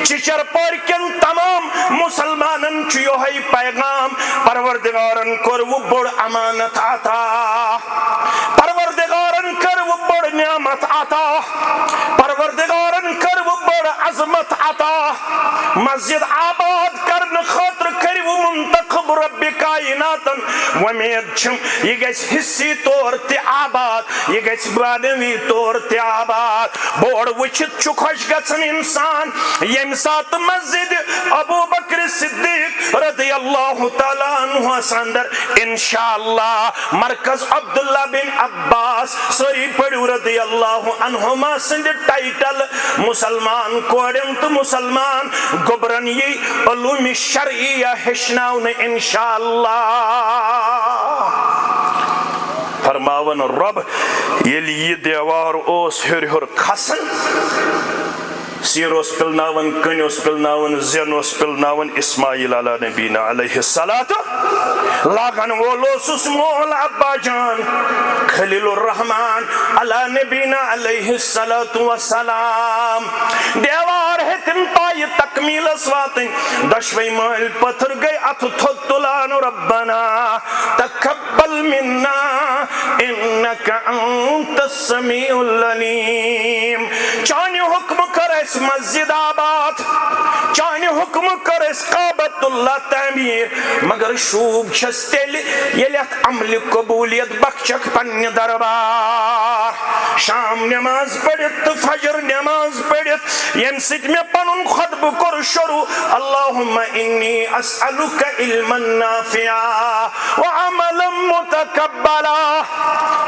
چچر پورکن تمام مسلمانن چیو ہے پیغام پروردگارن کر وہ بڑ امانت آتا پروردگارن کر وہ بڑ نعمت آتا پروردگارن کر وہ بڑ عظمت آتا مسجد آباد کرن خاطر کر وہ منتخب رب کائناتن ومید چھم یہ گیس حصی طور تی آباد یہ گیس بانوی طور تی آباد بوڑ وچت چکھوش گسن انسان یم سات مسجد ابو بکر صدیق رضی اللہ تعالیٰ عنہ سندر انشاءاللہ مرکز عبداللہ بن عباس سری پڑو رضی اللہ عنہما سند ٹائٹل مسلمان کوڑن تو مسلمان گبرن یہ علوم شرعیہ ہشناؤن انشاءاللہ فرماون رب یلی یہ دیوار اوس ہر ہر کھسن سیروس پلناون کنیوس پلناون زینوس پلناون اسماعیل علی نبینا علیہ الصلاة لاغن وولوسس مول ابا جان خلیل الرحمن علی نبینا علیہ السلام دیوار ہے تم پائی تکمیل اسواتن دشوی مال پتھر گئی اتھ تھد تلان ربنا تقبل منا انکا انت السمیع العلیم چانی حکم کر اس مسجد آباد چانی حکم کر اس قابت اللہ تعمیر مگر شوب شستیل یلیت عمل قبولیت بخشک پنی دربار شام نماز پڑھت فجر نماز پڑھت ینسک میں پنن خطب کر شروع اللہم انی اسألک علما نافعا وعملا متقبلا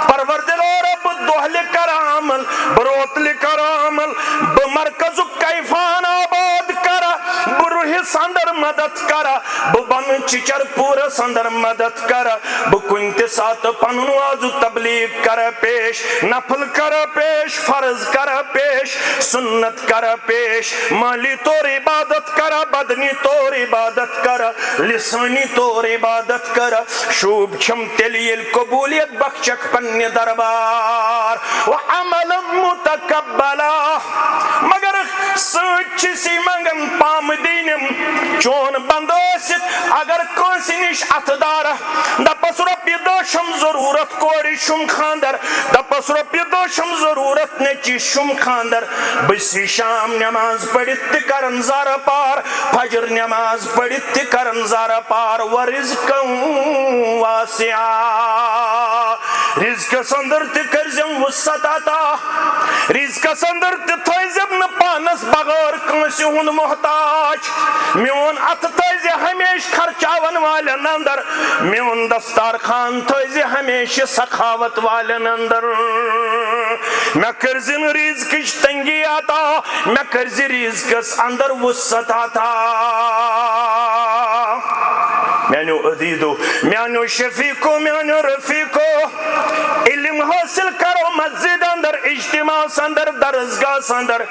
پروردگار رب دوہل کر عمل بروتل کر عمل بمرکز کیفان آباد کرا بروح سندر مدد کرا ببن چچر پور سندر مدد کرا بکنت سات پنن وازو تبلیغ کرا پیش نفل کرا پیش فرض کرا پیش سنت کرا پیش مالی طور عبادت کرا بدنی طور عبادت کرا لسانی طور عبادت کرا شوب چھم تلیل قبولیت بخشک پنی دربار وعمل متقبلا مگر سچ سی منگن پام دینم چون بندوست اگر کنسی نش اتدار دپس ربی دوشم ضرورت کوری شم خاندر دپس ربی دوشم ضرورت نچی شم خاندر بسی شام نماز پڑھت کرن زار پار فجر نماز پڑھت کرن زار پار ورزقن واسعا رزق سندر تکرزم وسط آتا رزق سندر تتھوزم نپا پانس بغیر کنسی ہند محتاج میون ات تھزِ ہمیشہ خرچاون والن اندر میون دستارخان تھزِ ہمیشہ سخاوت والن اندر میں کرزن رزقچ تنگی عطا میں کرز رزقس اندر وسعت عطا میانو عزیزو میانو شفیقو میانو رفیقو علم حاصل کرو مسجد اندر اجتماع اندر درسگاہ اندر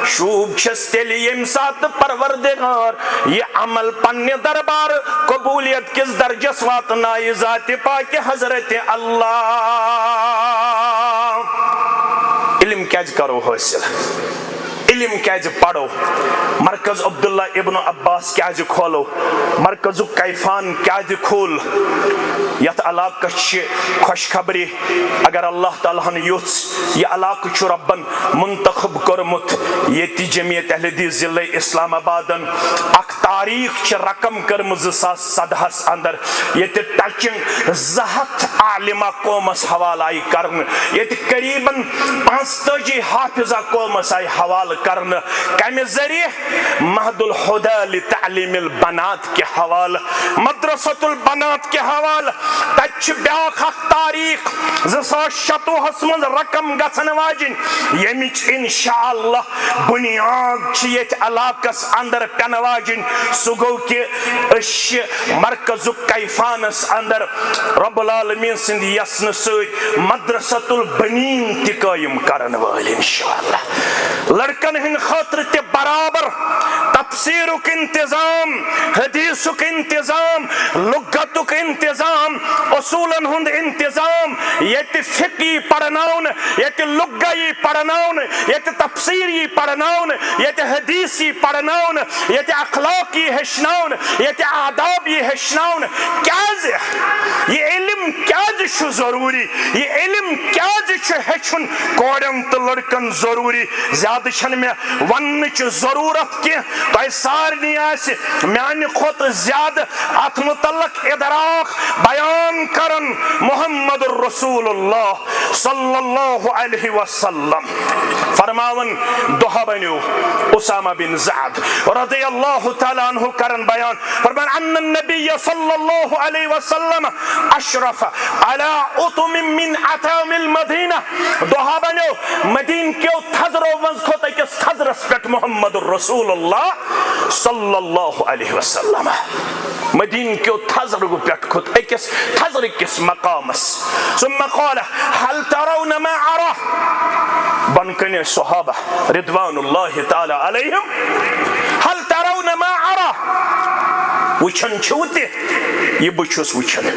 شوب چھس تیلی یم سات پروردگار یہ عمل پنی دربار قبولیت کس درجس واتنائی ذات پاک حضرت اللہ علم کیاج کرو حاصل علم کیاج پڑھو مرکز عبداللہ ابن عباس کیاج کھولو مرکز کیفان کیاج کھول یت علاقہ خوشخبری اگر اللہ تعالیٰ یوتھ یہ علاقہ چھ ربن منتخب کرمت یہ جمعیت اہل حدیث ضلع اسلام آبادن اخ تاریخ چھ رقم کرم 2017 اندر یہ ٹچنگ 200 عالمہ قومس حوالہ آئی کرن یہ قریباً 45 حافظہ قومس آئی حوالہ کرن کمی ذریعہ مہد الہدی لتعلیم البنات کے حوالہ مدرسۃ البنات کے حوالہ تچ بیاخ تاریخ 2026 من رقم گھن واجن یمچ انشاءاللہ بنیاد چیت علاقس اندر پین واجن سہ گو کہ مرکز کیفانس اندر رب العالمین سند یسن ست مدرسۃ البنین تہ قائم کرن وال انشاءاللہ لڑکن ہند خاطر تہ برابر تفسیرک انتظام حدیثک انتظام لغتک انتظام اصولن ہند انتظام یت فقی پڑھناون یت لغی پڑھناون یت تفسیری پڑھناون یت حدیثی پڑھناون یت اخلاقی ہشناون یت آدابی ہشناون کیاز یہ علم کیاز چھ ضروری یہ علم کیاز چھ ہچن کوڑن تو لڑکن ضروری زیادہ چھن میں ونچ ضرورت کی تو سارنی آس میانہ کھت زیادہ ات متعلق ادراک بیان کرن محمد الرسول اللہ صلی اللہ علیہ وسلم فرماون دہا بنیو اسامہ بن زید رضی اللہ تعالی عنہ کرن بیان فرمان ان النبی صلی اللہ علیہ وسلم اشرف علی اطم من اطام المدینہ دہا بنیو مدین کیو تھزرو منز کھوت اکس تھزرس پٹ محمد الرسول اللہ صلی اللہ علیہ وسلم مدین کیو تھزرگو پٹ کھوت اکس تھزر کس مقامس ثم قال هل ترون ما ارى بنکن صحابہ رضوان اللہ تعالی علیہم هل ترون ما ارى وچھن چھوتے یہ بچھس وچھن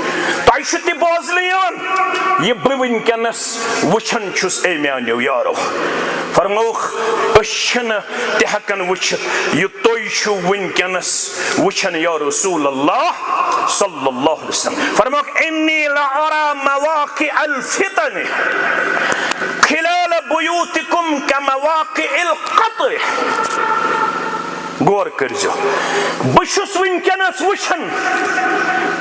تائی چھتی بوزلیان یہ بونکنس وچھن چھس اے میانیو یارو فرموخ اشن تہکن وچھت یہ توئی چھو ونکنس وچھن یا رسول اللہ صلی اللہ علیہ وسلم فرموخ انی لعرا مواقع الفتن خلال بیوتکم کمواقع القطر غور کرزو بشس ونکنس وچھن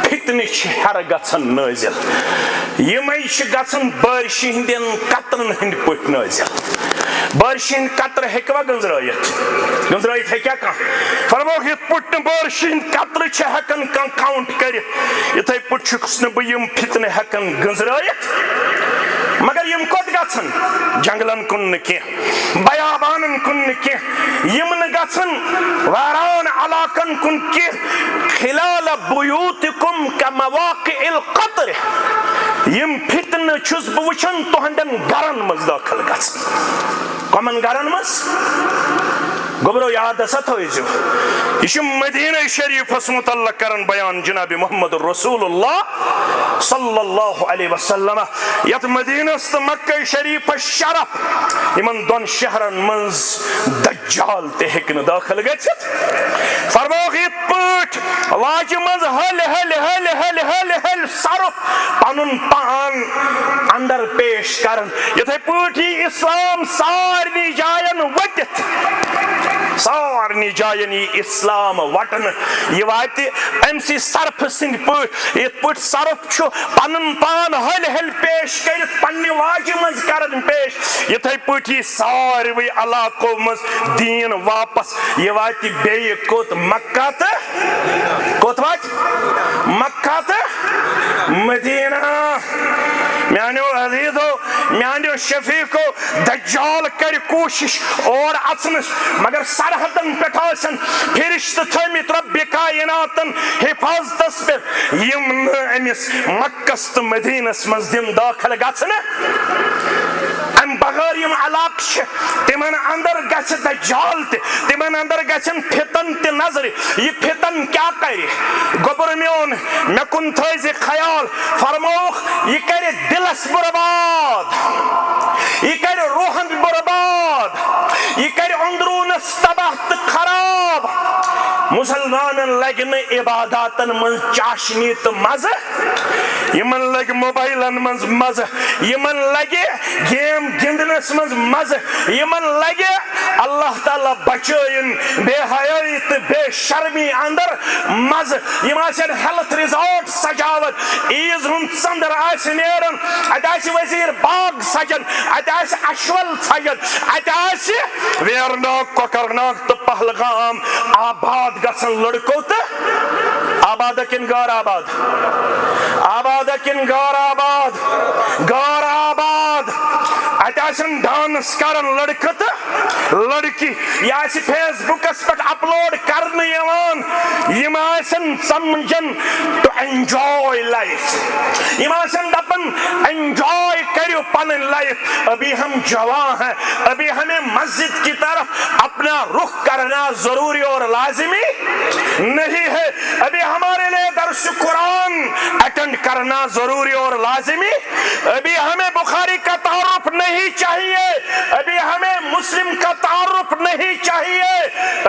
فتنہ ہر گژھن نازل یمے گژھن بارشہِ ہندین قطرن ہند پٲٹھۍ نازل بارشہِ ہند قطر ہیکوا گنزرٲیِتھ ہیکیا کانٛہہ فرموکھ یِتھ پٲٹھۍ نہٕ بارشہِ ہند قطرٕ چھِ ہیکان کانٛہہ کاؤنٹ کٔرِتھ یِتھے پٲٹھۍ چھُکھ نہٕ بہٕ یِم فتنہٕ ہیکان گنزرٲیِتھ مگر یم کوت گژھن جنگلن کن نہ کینٛہہ بیابانن کن نہ کینٛہہ یم نہ گژھن ویران علاقن کن کینٛہہ خلال بیوتکم کمواقع القطر یم فتنہ چھس بہ وچھان تہندین گرن مز داخل گژھن کمن گرن مز گبرو یاد ہسا تھٲیزیو یہ مدینہ شریفس متعلق کرن بیان جناب محمد الرسول اللہ صلی اللہ علیہ وسلم یت مدینہ تو مکہ شریف شرف یمن دون شہرن منز دجال تہ ہیکن داخل گژھت فرموکھ یت پٲٹھۍ واجہ منز ہل ہل ہل ہل ہل ہل صرف پنن پان اندر پیش کرن یتھے پٲٹھۍ اسلام سارنی جاین وٹتھ سارے سارنی جائن یہ اسلام وٹن یہ وات امسی صرف سند پہ یت پہ صرف پن پان ہل ہل پیش کر پنہ واجہ مز کرن پیش یتھے پہ ساروی علاقوں مز دین واپس یہ وات بی کوت مکہ تو کوت وات مکہ تو مدینہ میانو عزیزو میانو شفیقو دجال کر کوشش اور اچنس مگر سرحدن پٹھاسن فرشت تھمت رب کائناتن حفاظتس پہ یم امس مکس تو مدینس مز دم داخل گھن ام بغیر یم علاقہ تمن اندر گژھِ دجال تمن اندر گژھن فتن تہ نظر یہ فتن کیا کرِ گوبر میون مے کن تھٲیزِ خیال فرموکھ یہ کرِ دلس برباد یہ کرِ روحن برباد یہ کرِ اندرونس تباہ تو خراب مسلمانن لگہ نہ عباداتن من چاشنی تو مزہ یمن لگہ موبائلن من مزہ یمن لگہ گیم گندنس من مزہ یمن لگہ اللہ تعالی بچائن بے حیائی تو بے شرمی اندر مزہ یم آسن ہیلتھ ریزورٹ سجاوت عیز ہند ژندر آس نیرن ات آس وزیر باغ سجن ات آس اشول سجن ات آس ویرناگ کوکرناگ تو پہلگام آباد گژھن لڑکو تو آباد کن گار آباد آباد کن گار آباد گار آباد ات آسن ڈانس کرن لڑکہ تو لڑکی یہ آس فیس بکس پہ اپلوڈ کرنے یوان یم آسن سمجھن ٹو انجوائے لائف یم آسن دپن انجوائے کریو پن لائف ابھی ہم جوان ہیں ابھی ہمیں مسجد کی طرف اپنا رخ کرنا ضروری اور لازمی نہیں ہے ابھی ہمارے لیے درس قرآن اٹینڈ کرنا ضروری اور لازمی ابھی ہمیں بخاری کا تعارف نہیں چاہیے ابھی ہمیں مسلم کا تعارف نہیں چاہیے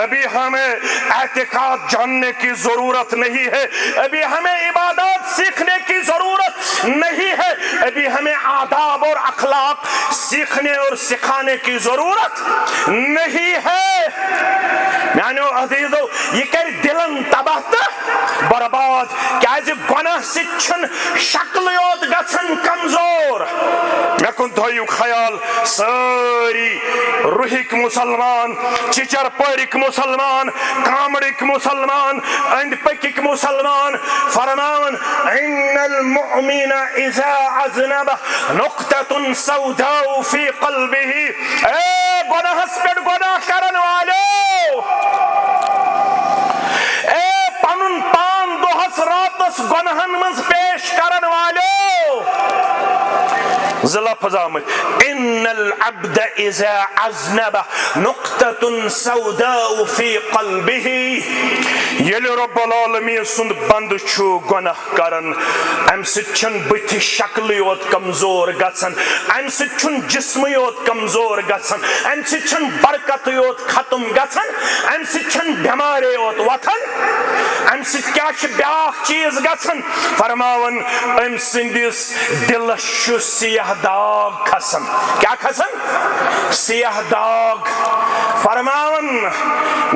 ابھی ہمیں اعتقاد جاننے کی ضرورت نہیں ہے ابھی ہمیں عبادات سیکھنے کی ضرورت نہیں ہے ابھی ہمیں آداب اور اخلاق سیکھنے اور سکھانے کی ضرورت نہیں ہے میانو عزیزو یہ کر دلن تباہ تو برباد کیازِ گناہ سچن شکل یوت گژھن کمزور مے کن تھٲیِو خیال ساری روحک مسلمان چچر پورک مسلمان کامڑک مسلمان اند پکک مسلمان فرمان ان المؤمن اذا اذنب نقطة سوداء في قلبه اے گناہس پہ گناہ کرن والو اے پنن پان دہس راتس گناہن مز پیش کرن والو لفظ آمد ان العبد اذا اذنب نقطة سوداء في قلبه یل رب العالمین سند بند چھو گناہ کرن ام سچن بت شکل یوت کمزور گژھن ام سچن جسم یوت کمزور گژھن ام سچن برکت یوت ختم گژھن ام سچن بیمار یوت وتھن ام سچ کیا چھ بیاکھ چیز گژھن فرماون ام سندس دلس چھ سیاہ داغ کھسن کیا کھسن سیاہ داغ فرماون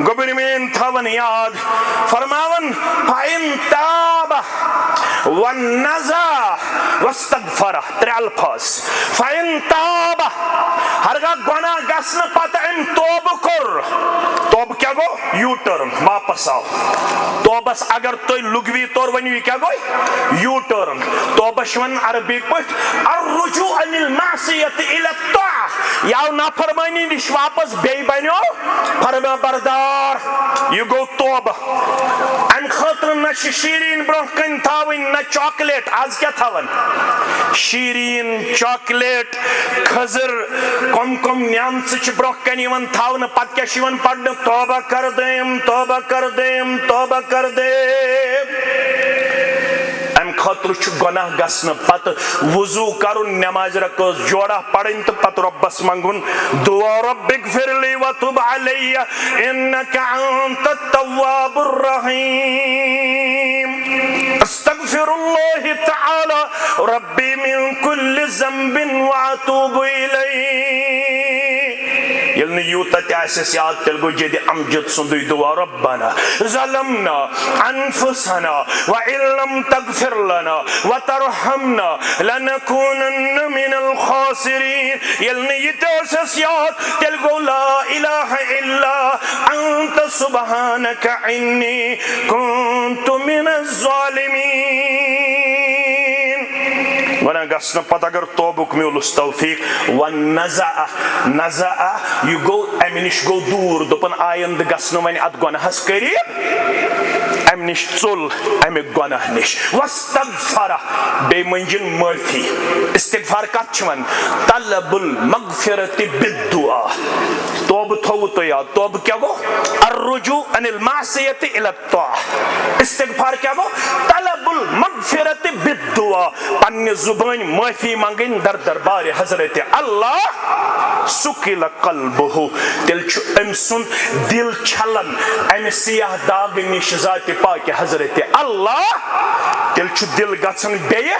گوبرمین تھاون یاد فرماون فَإِن تَابَ وَالنَّزَى وَاسْتَغْفَرَ ترے الفاظ فَإِن تَابَ ہرگاہ گناہ گژھنہ پتہ ام توبہ کر توبہ کیا گو یو ٹرن واپس آو توبس اگر تُہۍ لغوی طور ؤنِو کیا گوٚو یو ٹرن توبہ چھِ ونان عربی پٲٹھۍ الرجوع عن المعصیة إلى الطاعة یاو نافرمانی نش واپس بیٚیہِ بنیو فرما بردار یہ گو توبہ ام خاطر نہ شیرین برونٛہہ کن تھاوٕنۍ نہ چاکلیٹ آز کیا تھاون شیرین چاکلیٹ کھزر کم کم نعمژٕ چھِ برونٛہہ کن یِوان تھاونہٕ پتہٕ کیاہ چھِ یِوان پرنہٕ توبہ کر دیم توبہ کر دیم توبہ کر دیم ام خاطر چھ گناہ گژھنہ پتہ وضو کرن نماز رکعت جوڑا پڑھن تو پتہ ربس منگن دعا رب اغفر لی وتب علی انک انت التواب الرحیم استغفر اللہ تعالی ربی من کل ذنب واتوب الیہ یلن یوتا تیاسس یاد تلگو جدی امجد سندوی دعا ربنا ظلمنا انفسنا وإن لم تغفر لنا وترحمنا لنكونن من الخاسرين یلن یتیاسس یاد تلگو لا الہ الا انت سبحانك انی كنت من الظالمين ونہ گسن پتہ اگر توبک میولس توفیق ونزع نزع یہ گو امہ نش گو دور دپن آئند گسن ون ات گناہس قریب ام نش ژول امہ گناہ نش واستغفر بے منجن معافی استغفار کت چون طلب المغفرت بالدعاء توبہ تھو تو یاد توبہ کیا گو الرجوع عن المعصیت الى الطاعہ استغفار کیا گو طلب المغفرت بالدعاء پنہ زبان معافی منگن در دربار حضرت اللہ سکل قلبہ تیل چھ ام سن دل چھلن ام سیاہ داغ نش ذات پاک حضرت اللہ تیل چھ دل گژھن بیہ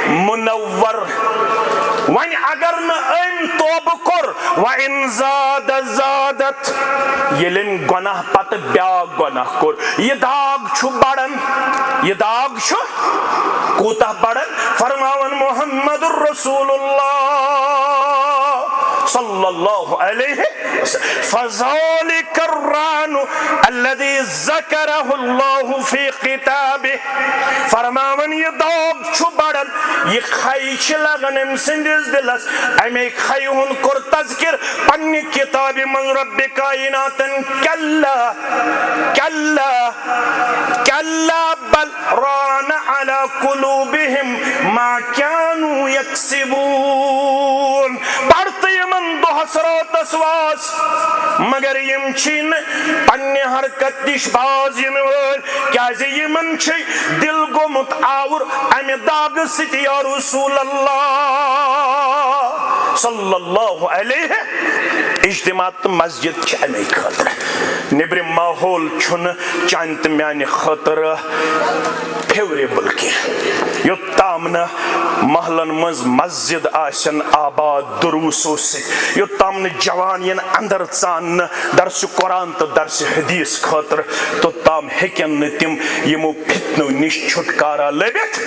منور ون اگر نہ ام توبہ کور وَإِن زاد زادت یلن گناہ پتہ بیاکھ گناہ کور یہ داغ چھ بڑن یہ داغ چھ کوتاہ بڑن فرماون محمد الرسول اللہ صلی اللہ علیہ وسلم فذلك الران الذي ذكره الله في كتابه فرماون یہ داغ چھ بڑن یہ خائی چھ لگن ام سندس دلس امی خائی ہن کور تذکر پنی کتاب من رب کائنات کلا کلا کلا بل ران على قلوبهم ما كانوا يكسبون پڑھتے من دو حسرات اسواس مگر یم چھین پنی حرکت دش باز ینول کیازِ یمن چھ دل گومت آور امی داغ ستی یا رسول اللہ صلی اللہ علیہ اجتماع مسجد چھ امی خاطر نبر ماحول چھن چانت میانی خاطر فیوریبل کی یوتام نہ محلن مز مسجد آسن آباد دروسو سے یوتام نہ جوان ین اندر ژان درس قرآن تو درس حدیث خاطر تو تام ہیکن نہ تم یمو فتنو نش چھٹکارا لبت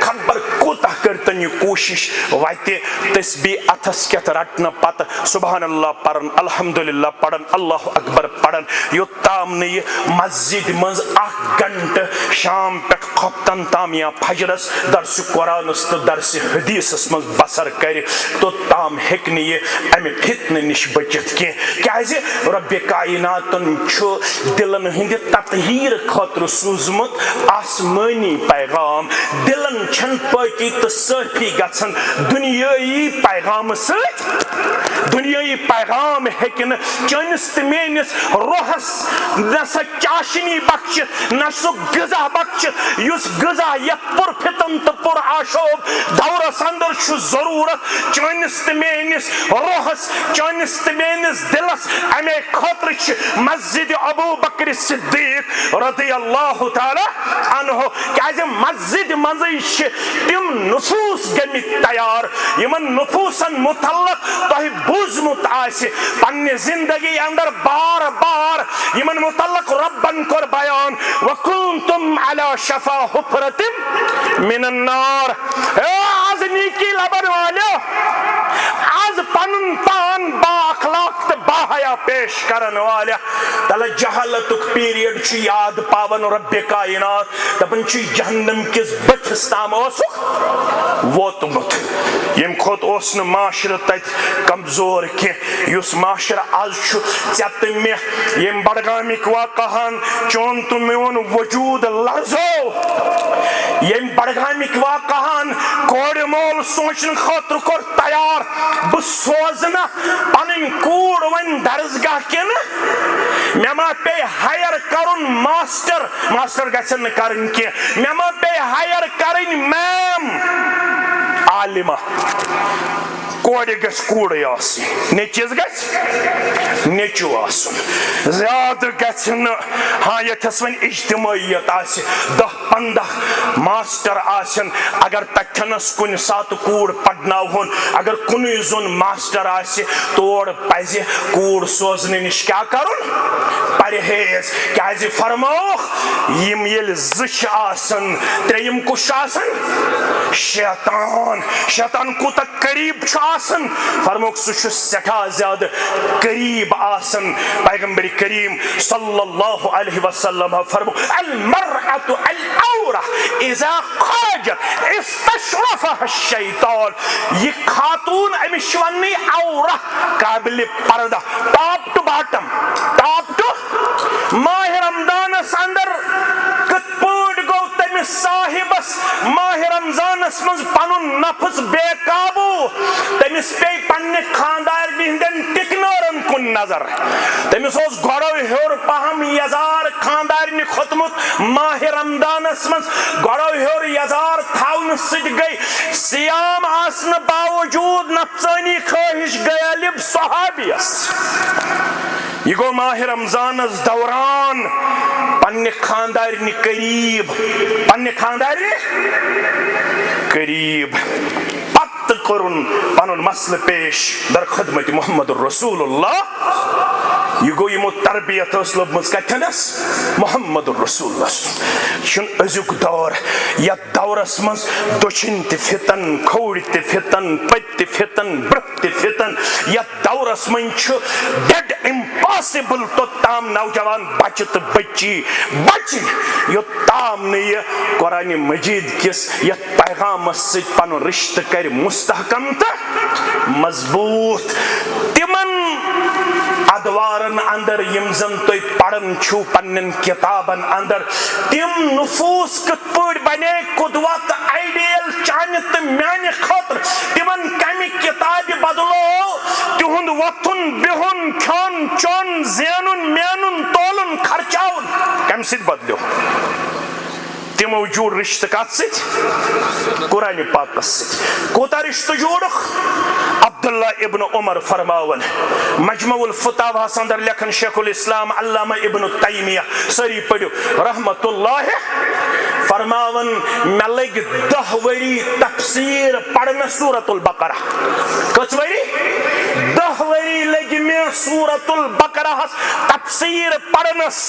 خبر کوتاہ کرتن یہ کوشش واتہ تسبیح اتھس کیت رٹنا پتہ سبحان اللہ پڑھن الحمدللہ پڑھن اللہ اکبر پڑھن یوتام نہ یہ مسجد مز 1 گھنٹہ شام پہ خفتن تام یا فجرس درس قرآنس تو درس حدیثس مز بسر کر تو تام ہیکن یہ امہ فتنہ نش بچت کی کیازِ رب کائناتن چھ دلن ہند تطہیر خاطر سوزمت آسمانی پیغام دلن چھن پاکی تو صافی گژھن دنیائی پیغام ست دنیائی پیغام ہیکن چانس تو میانس روحس نہ سا چاشنی بخشت نہ سہ غذا بخشت اس غذا یت پر فتن تو پر آشوب دورس اندر چھ ضرورت چانس تو میانس روحس چانس تو میانس دلس امے خاطر چھ مسجد ابو بکر صدیق رضی اللہ تعالی عنہ کیازِ مسجد منزی چھ تم نفوس گمت تیار یمن نفوسن متعلق تہ بوزمت آسہ پنہ زندگی اندر بار بار یمن متعلق ربن کور بیان وکنتم علی شفا حفرۃ من النار آز نیکی لبن والو آز پنن پان با اخلاق تو با حیا پیش کرن والا تل جہالتک پیریڈ چھ یاد پاون رب کائنات دپن چھ جہنم کس بتس تام اوسک ووتمت یم کھوت اوس نہ معاشرہ تت کمزور کی یس معاشرہ آز چھ ژت مے یم بڈگامک واقعہن چون تو میون وجود لرزو یم بڈگامک واقعہن کوڑ مول سوچن خاطر کور تیار بہ سوزنہ پنن کوڑ ون درسگاہ کن مے ما پے ہائر کرن ماسٹر گژھن نہ کرن کی مے ما پے ہائر کرن میم عالمہ کورِ گژھِ کوٗرٕے آسٕنۍ نیٚچوِس گژھِ نیٚچوٗ آسُن زیادٕ گژھِ نہٕ ہاں ییٚتھس وۄنۍ اجتمٲعیت آسہِ 10-15 ماسٹر آسن اگر تتھنس کُنہِ ساتہٕ کوٗر پرناوہون اگر کُنُے زوٚن ماسٹر آسہِ تور پزِ کوٗر سوزنہٕ نِش کیٛاہ کرُن پرہیز کیٛازِ فرمووُکھ یِم ییٚلہِ زٕ چھِ آسان ترٛیٚیِم کُس چھُ آسان شیطان کوٗتاہ قریٖب چھُ آسان فرمووُکھ سُہ چھُ سٮ۪ٹھاہ زیادٕ قریٖب آسان پیغمبر کریم صلی اللہ علیہ وسلم فرمووُکھ المرأة العورة اذا خرجت استشرفها الشیطان یہ خاتون أمِس چھِ وَننٕے عورہ قابلِ پردہ top to bottom top to ماہ رمضانس اندر کِتھ پٲٹھۍ گوٚو تٔمِس صاحبس ماہ رمضانس منٛز پنُن نفس بے قابوٗ تٔمِس پیٚیہِ پننہِ خاندارنہِ ہٕنٛدٮ۪ن ٹِکنٲرن کُن نظر تٔمِس اوس گۄڈو ہیوٚر پہم یزار خاندارنہِ کھوٚتمُت ماہ رمضانس منٛز گۄڈو ہیوٚر یزار تھاونہٕ سۭتۍ گٔے سیام آسنہٕ باوجوٗد نفسٲنی خٲہِش غٲلب صحابیس یہ گو ماہ رمضانس دوران پننہِ خاندارنہِ قریٖب پتہٕ کوٚرُن پنُن مسلہٕ پیش در خدمت محمد رسول اللہ یہ گو یمو تربیت ٲس لٔبمٕژ کتھنس محمد رسول اللہ چھُنہٕ أزیُک دور یتھ دورس منٛز دٔچھِنۍ تہِ فِتن کھوٚرۍ تہِ فِتن پٔتۍ تہِ فِتن برٛونٛہہ تہِ فِتن یتھ دورس منٛز چھُ ڈیڈ امپاسبل توٚتام نوجوان بچہِ تہٕ بچی بچہِ یوٚتام نہٕ یہِ قرآنِ مجیٖد کِس یتھ پیغامس سۭتۍ پنُن رشتہٕ کرِ مستحکم تہٕ مضبوٗط تِمن ادوارن اندر یم زن تُہۍ پران چھُو پننٮ۪ن کتابن اندر تِم نفوٗس کِتھ پٲٹھۍ بنے قدوہ تہٕ آیڈیل چانہِ تہٕ میانہِ خٲطرٕ تِمن کمہِ کتابہِ بدلو تِہُنٛد وۄتھُن بِہُن کھیوٚن چوٚن زینُن مینُن تولُن خرچاوُن کمہِ سۭتۍ بدلیو تِمو جوٗڑ رشتہٕ کتھ سۭتۍ قرآنِ پاکس سۭتۍ کوٗتاہ رشتہٕ جوٗڑُکھ عبداللہ ابن عمر فرماون مجموع الفتاواہس اندر لیکھن شیخ الاسلام علامہ ابن تیمیہ سٲری پٔرِو رحمت اللہ فرماون مےٚ لٔگۍ 10 ؤری تفسیٖر پرنس سورۃ البقرہ کٔژ ؤری 10 ؤری لٔگۍ مےٚ سورۃ البقرہس تفسیٖر پرنس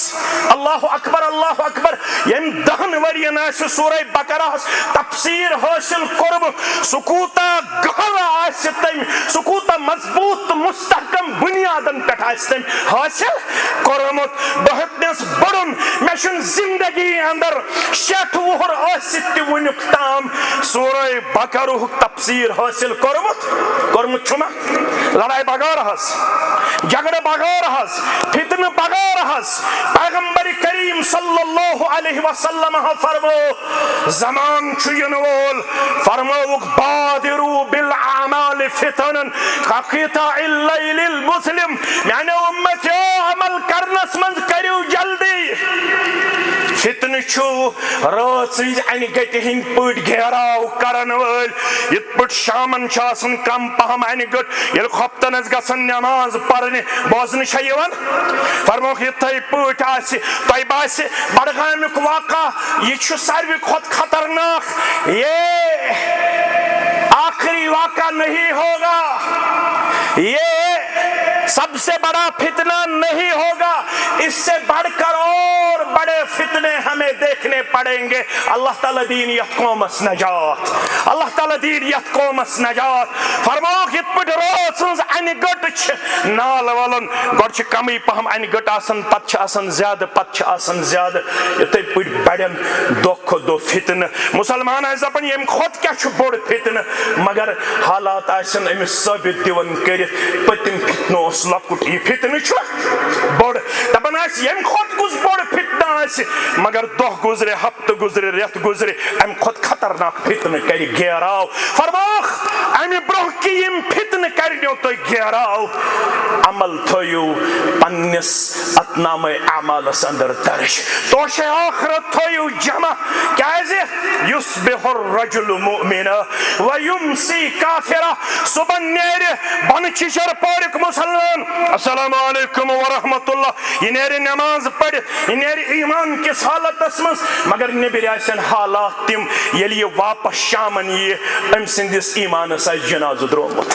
اللہ اکبر ییٚمۍ 10 ؤرین آسہِ سورہ بقرہس تفسیٖر حٲصِل کوٚرمُت سُہ کوٗتاہ گہرٕ آسہِ تٔمۍ سُہ کوٗتاہ مضبوٗط تہٕ مستحکم بُنیادن پٮ۪ٹھ آسہِ تٔمۍ حٲصِل کوٚرمُت بہٕ ہیٚکنس بڑُن مےٚ چھُنہٕ زندگی اندر 60 وُہُر ٲسِتھ تہِ وُنیُک تام سورہ بقرہُک تفسیٖر حٲصِل کوٚرمُت چھُنا لڑائی بغٲر حظ جھگڑٕ بغٲر حظ فتنہٕ بغٲر حظ پیغمبر کریم صلی اللہ علیہ وسلم فرمو زمان چھُ یِنہٕ وول فرمووُکھ بادروا بالاعمال فتنن كقطاع الليل المظلم میانیو امتیو عمل کرنس منٛز کٔرِو جلدی فتنہٕ چھُ رٲژٕج انہِ گٹہِ ہٕنٛدۍ پٲٹھۍ گھیراو کرن وٲلۍ یِتھ پٲٹھۍ شامن چھِ آسان کم پہم انہِ گٔٹ ییٚلہِ خۄفتن ٲسۍ گژھان نٮ۪ماز پرنہِ بوزنہٕ چھےٚ یِوان فرمووُکھ یِتھٕے پٲٹھۍ آسہِ تۄہہِ باسہِ بڈگامیُک واقعہ یہِ چھُ ساروی کھۄتہٕ خطرناک یہ آخری واقعہ نہیں ہوگا یہ سب سے بڑا فتنہ نہیں ہوگا اس سے بڑھ کر اور بڑے فتنے ہمیں دیکھنے پڑیں گے اللہ تعالیٰ دین یتھ قومس نجات اللہ تعالیٰ دین یتھ قومس نجات فرمووُکھ یِتھ پٲٹھۍ رٲژ ہٕنٛز انہِ گٔٹ چھِ نال ولُن گۄڈٕ چھِ کمٕے پہم انہِ گٔٹ آسان پتہٕ چھِ آسان زیادٕ یِتھٕے پٲٹھۍ بڑٮ۪ن دۄہ کھۄتہٕ دۄہ فتنہٕ مُسلمان آسہِ دپان ییٚمہِ کھۄتہٕ کیٛاہ چھُ بوٚڑ فتنہٕ مگر حالات آسن أمِس ثٲبت دِوان کٔرِتھ پٔتِم فتنہٕ اوس لۄکُٹ یہِ فتنہٕ چھُ بوٚڑ دپان آسہِ ییٚمہِ کھۄتہٕ کُس بوٚڑ فتنہٕ آسہِ مگر اگر دہ گزرے ہفتہ گزرے رت گزرے ام کھت خطرناک فتنہ کر گیراو فرماخ امہ برہ کی یم فتنہ کرنیو تو گیراو عمل تھیو پنس اتنامہ اعمالس اندر درج توش آخرت تھیو جمع کیازِ یصبح الرجل مؤمنا ویمسی کافرا صبح نیرِ بن چشر پورک مسلمان السلام علیکم ورحمۃ اللہ یہ نیرِ نماز پڑھ یہ نیرِ ایمان کس حالتس مز مگر نبر آسن حالات تم یل یہ واپس شامن یہ ام سندس ایمانس آس جنازہ درومت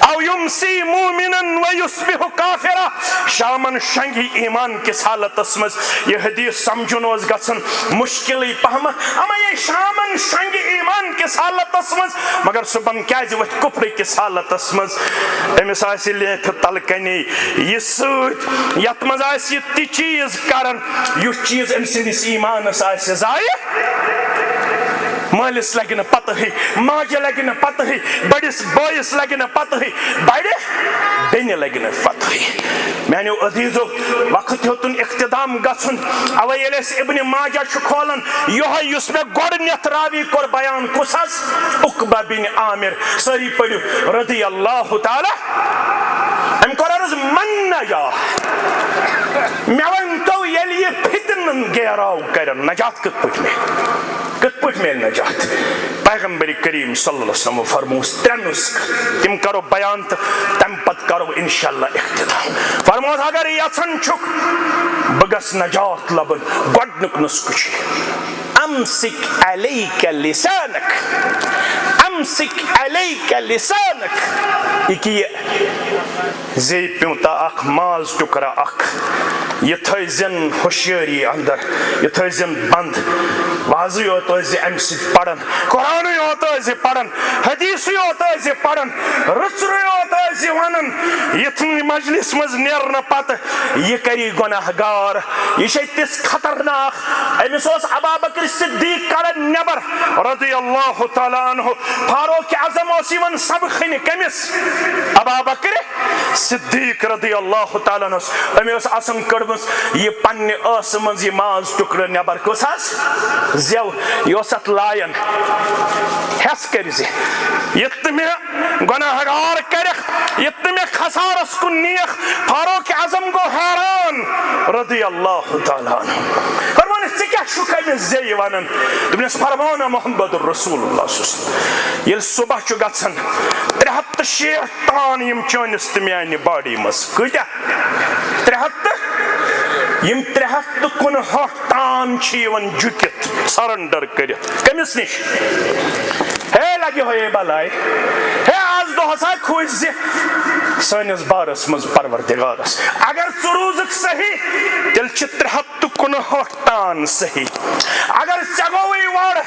او یمسی مومنا ویصبح کافرا شامن شنگی ایمان کس حالتس مز یہ حدیث سمجھن اوس گژھن مشکل پہمت اما یہ شامن شنگی ایمان کس حالتس مز مگر صبحن کیازِ وتھ کفر کس حالتس مز امس آسہِ لیتھ تلکنی یہ سۭتۍ یتھ منٛز آسہِ یہِ تہِ چیٖز کران یُس چیٖز أمۍ سٕنٛدِس ایٖمانس آسہِ ضایع مالس لگہ نہ پتہ ماجہ لگہ نہ پتہ بڑس بٲیس لگہ نہ پتہ بڑِ بیٚنہِ لگہ نہ پتہ میانیو عزیزو وقت ہیوتن اختتام گژھن اوے ییٚلہِ أسۍ ابن ماجہ چھُ کھولان یہوے یُس مےٚ گۄڈٕنیتھ راوی کوٚر بیان کُس حظ عقبہ بن عامر سٲری پٔرِو رضی اللہ تعالی أمۍ کوٚر عرض من نجا مےٚ ؤنۍتو ییٚلہِ یہِ فتنن گیراو کرن نجات کِتھ پٲٹھۍ میلہِ نجات پیغمبر کریم صلی اللہ علیہ وسلم فرموس ترٛےٚ نسخہٕ تِم کرو بیان تہٕ تمہِ پتہٕ کرو انشاءاللہ اختتام فرموس اگر یژھان چھُکھ بہٕ گژھٕ نجات لبن گۄڈنیُک نسخہٕ چھُ امسک علیک لسانک امسک علیک لسانک یہ کہ زی پیوتا اخ ماز ٹکرا اخ یہ تھٲیزن ہوشیٲری اندر یہ تھٲیزن بند واضح یوت ٲسۍ امہِ سۭتۍ پران قرآنٕے یوت ٲسۍ پران حدیثٕے یوت ٲسۍ پران رٕژرٕے یوت ٲسۍ ونان یتھ مجلس منٛز نیرنہٕ پتہٕ یہ کری گۄناہ گار یہ چھے تِژھ خطرناک أمِس اوس ابا بکر صدیق کڑان نیبر رضی اللہ تعالیٰ عنہ فاروق اعظم اوس یِوان سبقٕنہِ کٔمِس ابا بکر صدیق رضی اللہ تعالیٰ عنہ أمۍ اوس آسان کٔڑمٕژ یہِ پننہِ ٲسہٕ منٛز یہِ ماز ٹُکرٕ نیبر کُس حظ زٮ۪و یہِ اوس اتھ لایان ہٮ۪س کٔرزِ یِتھ تہٕ مےٚ گۄناہ گار کرکھ یِتھ تہٕ مےٚ خسارس کُن نِیکھ فاروق اعظم گوٚو حیران رضی اللہ تعالیٰ عنہ فرمانس ژٕ کیٛاہ چھُکھ أمِس زیٚیہِ ونان دوٚپنس فرماونا محمد رسول اللہ صلی اللہ علیہ وسلم ییٚلہِ صبح چھُ گژھان 360 تان یِم چٲنِس تہٕ میانہِ باڈی منٛز کۭتیاہ 360 تان چھِ یِوان جُکِتھ سرنڈر کٔرِتھ کٔمِس نِش ہے لگہِ ہوے بلاے ہے آز دۄہس آے کھوٗژ زِ سٲنِس بارس منٛز پروردگارس اگر ژٕ روٗزُکھ صحیح تیٚلہِ چھِ 359 تان صحیح اگر ژےٚ گوٚوٕے وارٕ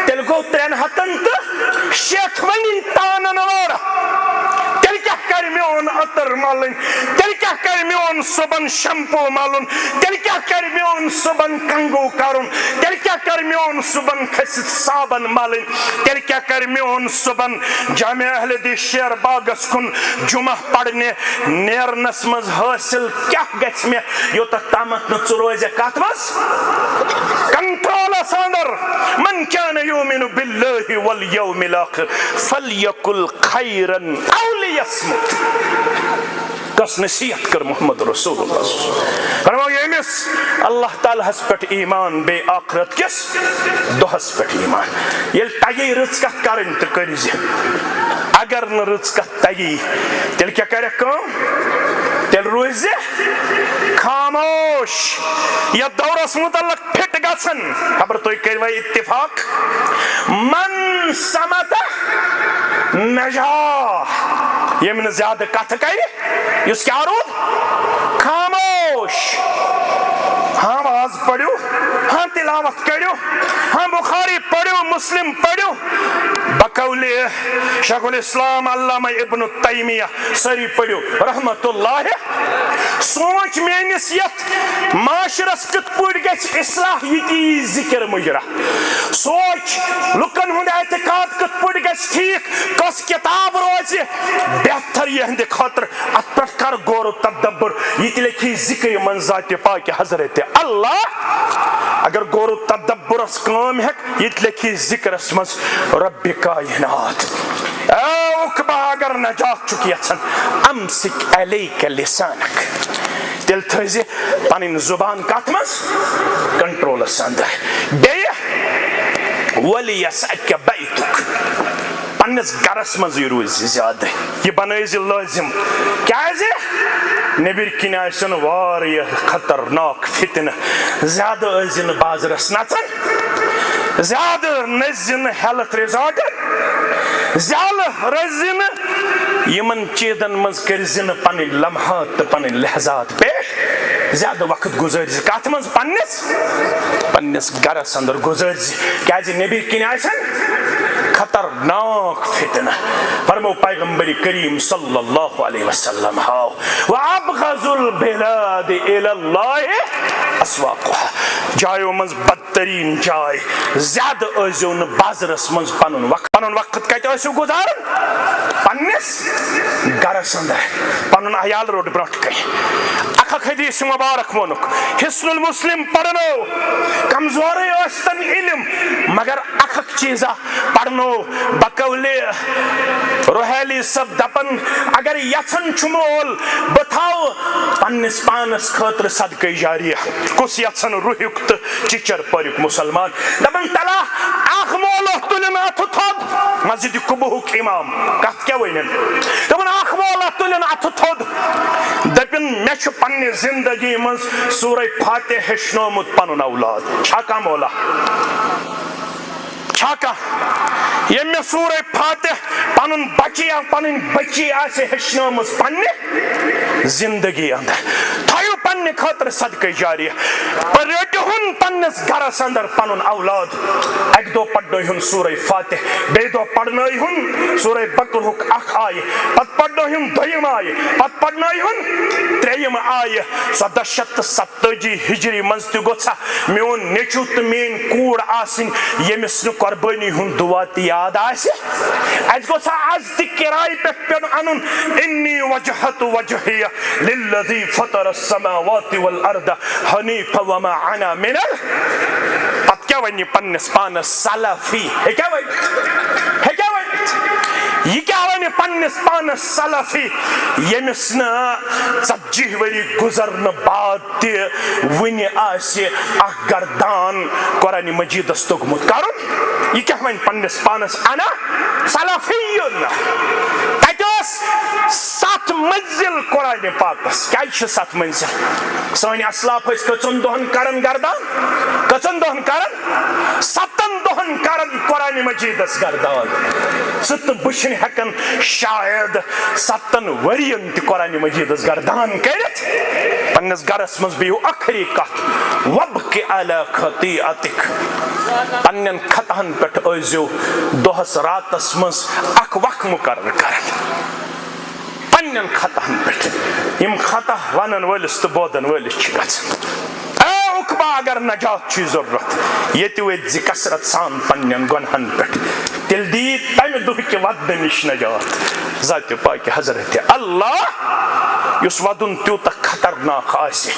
تیٚلہِ گوٚو 360 تانن وارٕ تیٚلہِ کیٛاہ کرِ میون عطر ملٕنۍ تیٚلہِ کیٛاہ کرِ میون صبحن شمپوٗ ملُن تیٚلہِ کیٛاہ کرِ میون صبحن کنگوٗ کرُن تیٚلہِ کیٛاہ کرِ میون صبحن کھٔسِتھ صابن ملٕنۍ تیٚلہِ کیٛاہ کرِ میون صبحن جامع اہل حدیث شیر باغس کُن جمعہ پرنہِ نیرنس منٛز حٲصِل کیٛاہ گژھِ مےٚ یوٚتتھ تامتھ نہٕ ژٕ روزکھ کتھ منٛز کنٹرولس اندر من کان یؤمن باللہ والیوم الاخر فلیقل خیرا او لیصمت کس نصیحت کر محمد رسول اللہ فرماو ییٚمِس اللہ تعالیٰ ہس پٮ۪ٹھ ایمان بیٚیہِ آخرت کِس دۄہس پٮ۪ٹھ ایمان ییٚلہِ تگی رٕژ کتھ کرٕنۍ تہٕ کٔرزِ اگر نہٕ رٕژ کتھ تگی تیٚلہِ کیٛاہ کرکھ کٲم تیٚلہِ روزِ خاموش یتھ دورس متعلق فٹ گژھن خبر تُہۍ کٔروا اتفاق من سمت نجا ییٚمہِ نہٕ زیادٕ کتھٕ کرِ یُس کیٛاہ روٗد خاموش ہاں باز پڑھو ہاں تلاوت کرو ہاں بخاری پڑھو مسلم پڑھو بقول شیخ الاسلام علامہ ابن تیمیہ ساری پڑھو رحمت اللہ سوچ میانس یتھ معاشرس کت پٲٹھۍ گژھِ اصلاح یتی ذکر مجرا سوچ لُکن ہُنٛد اعتقاد کت پٲٹھۍ گژھِ ٹھیک کس کتاب روزِ بہتر یہنٛدِ خٲطرٕ اتھ پٮ۪ٹھ کر غور و تدبر یہِ تہِ لیکھی ذکر منٛز ذاتِ پاکہِ حضرت اللہ اگر غور تدبرس کام ہیک یہ لکھی ذکرس مز رب کائنات اے عقبہ اگر نجات چک یژھان امسک علیک لسانک تیل تھٲیزِ پنٕنۍ زبان کتھ مز کنٹرولس اندر بیٚیہِ ولیسعک بیتک پنس گرس مز روزِ زیادٕ یہ بنٲیزِ لٲزم کیازِ نبر کن آسن واریاہ خطرناک فتنہ زیادہ ٲسۍزِ بازرس نژن زیادہ نٔژزِ ہیلتھ ریزارٹن زیادہ رٔززِ یمن چیزن مز کٔرزِ پنٕنۍ لمحات تہٕ پنٕنۍ لحظات پیش زیادہ وقت گزٲرزِ کتھ مز پننس گرس اندر گزٲرزِ کیازِ نبر کن آسن خطرناک فتنہ فرمو پیغمبر کریم صلی اللہ علیہ وسلم ہاو وابغض البلاد الى اللہ اسواقها جایو مز بدترین جائے زیادہ ٲسۍزیو نہٕ بازرس مز پنن وقت کتہِ ٲسِو گزارن پننس گرس اندر پنن عیال روڈ برونٛٹھ کٔنۍ اکھ حدیث مبارک وونُکھ حسن المسلم پرنو کمزورے ٲسۍتن علم مگر اکھ چیزا پرنو بقولِ روحیلی صاحب دپن اگر یژھان چھُ مول بہٕ تھاو پننس پانس خٲطرٕ صدقہ جاریہ کُس یژھان روحیُک تہٕ چِچر پٔرِک مسلمان دپن تلا اکھ مولہ تُلِن اتھٕ تھوٚد مسجد قبوہُک امام کتھ کیاہ ونن دپن اکھ مولہ تُلِن اتھٕ تھوٚد دپن مےٚ چھُ پننہِ زندگی منٛز سورہ فاتح ہیٚچھنومُت پنُن اولاد چھا کانٛہہ مولا چھا کانٛہہ ییٚمۍ مےٚ سورہ فاتح پنُن بچہِ یا پنٕنۍ بچی آسہِ ہیٚچھنٲومٕژ پننہِ زندگی اندر تھٲیِو پننہِ خٲطرٕ صدقہ جاریہ رٔٹِہُن پننس گرس اندر پنُن اولاد اکہِ دۄہ پرنٲیہُن سورہ فاتح بیٚیہِ دۄہ پرنٲیہُن سورہ بقرہُک اکھ آیہِ پتہٕ پرنٲیہُن دوٚیِم آیہِ پتہٕ پرنٲیہُن ترٛیٚیِم آیہِ 1470 ہجری منٛز تہِ گوٚژھا میون نیٚچوٗ تہٕ میٲنۍ کوٗر آسٕنۍ ییٚمِس نہٕ قۄربٲنی ہُنٛد دُعا تہِ یاد آسہِ اَسہِ گوٚژھا آز تہِ کِراے پٮ۪ٹھ پیوٚن اَنُن انی وجہت وجہیہ للذی فطر السماوات والارض حنیفا وما انا من پتہٕ کیاہ ونہِ پننس پانس سلفی ہیٚکیٛاہ ؤنِتھ یہ کیا ونہِ پننس پانس سلفی ییٚمِس نہٕ 40 ؤری گُزرنہٕ بعد تہِ وُنہِ آسہِ اکھ گردان قرآنِ مجیدس توٚگمُت کرُن یہ کیاہ ونہِ پننس پانس انا سلفیُن تتہِ ٲس 7 منزل قرآنِ پاکس کیازِ چھِ 7 منزل سٲنۍ اسلاف ٲسۍ کٔژن دۄہن کران گردان کٔژن دۄہن کران 7 دۄہن کران قرآنِ مجیدس گردان ژٕ تہٕ بہٕ چھِنہٕ ہٮ۪کان شاید 7 ؤرین تہِ قرآنِ مجیدس گردان کٔرِتھ پننس گرس منٛز بِہِو ٲخری کتھ وابکِ علی خطیئتک پننٮ۪ن خطہن پٮ۪ٹھ ٲسۍزیو دۄہس راتس منٛز اکھ وق مقرر کران پننٮ۪ن خطہن پٮ۪ٹھ یِم خطہ ونن وٲلِس تہٕ بوزن وٲلِس چھِ گژھان اے عقبہ اگر نجات چھُے ضروٗرت ییٚتہِ وٲتۍ کثرت سان پننٮ۪ن گۄنہن پٮ۪ٹھ تیٚلہِ دِیہِ تمہِ دۄہٕکہِ ودنہٕ نِش نجات ذاتِ پاکہِ حضرت اللہ یُس ودُن تیوٗتاہ خطرناک آسہِ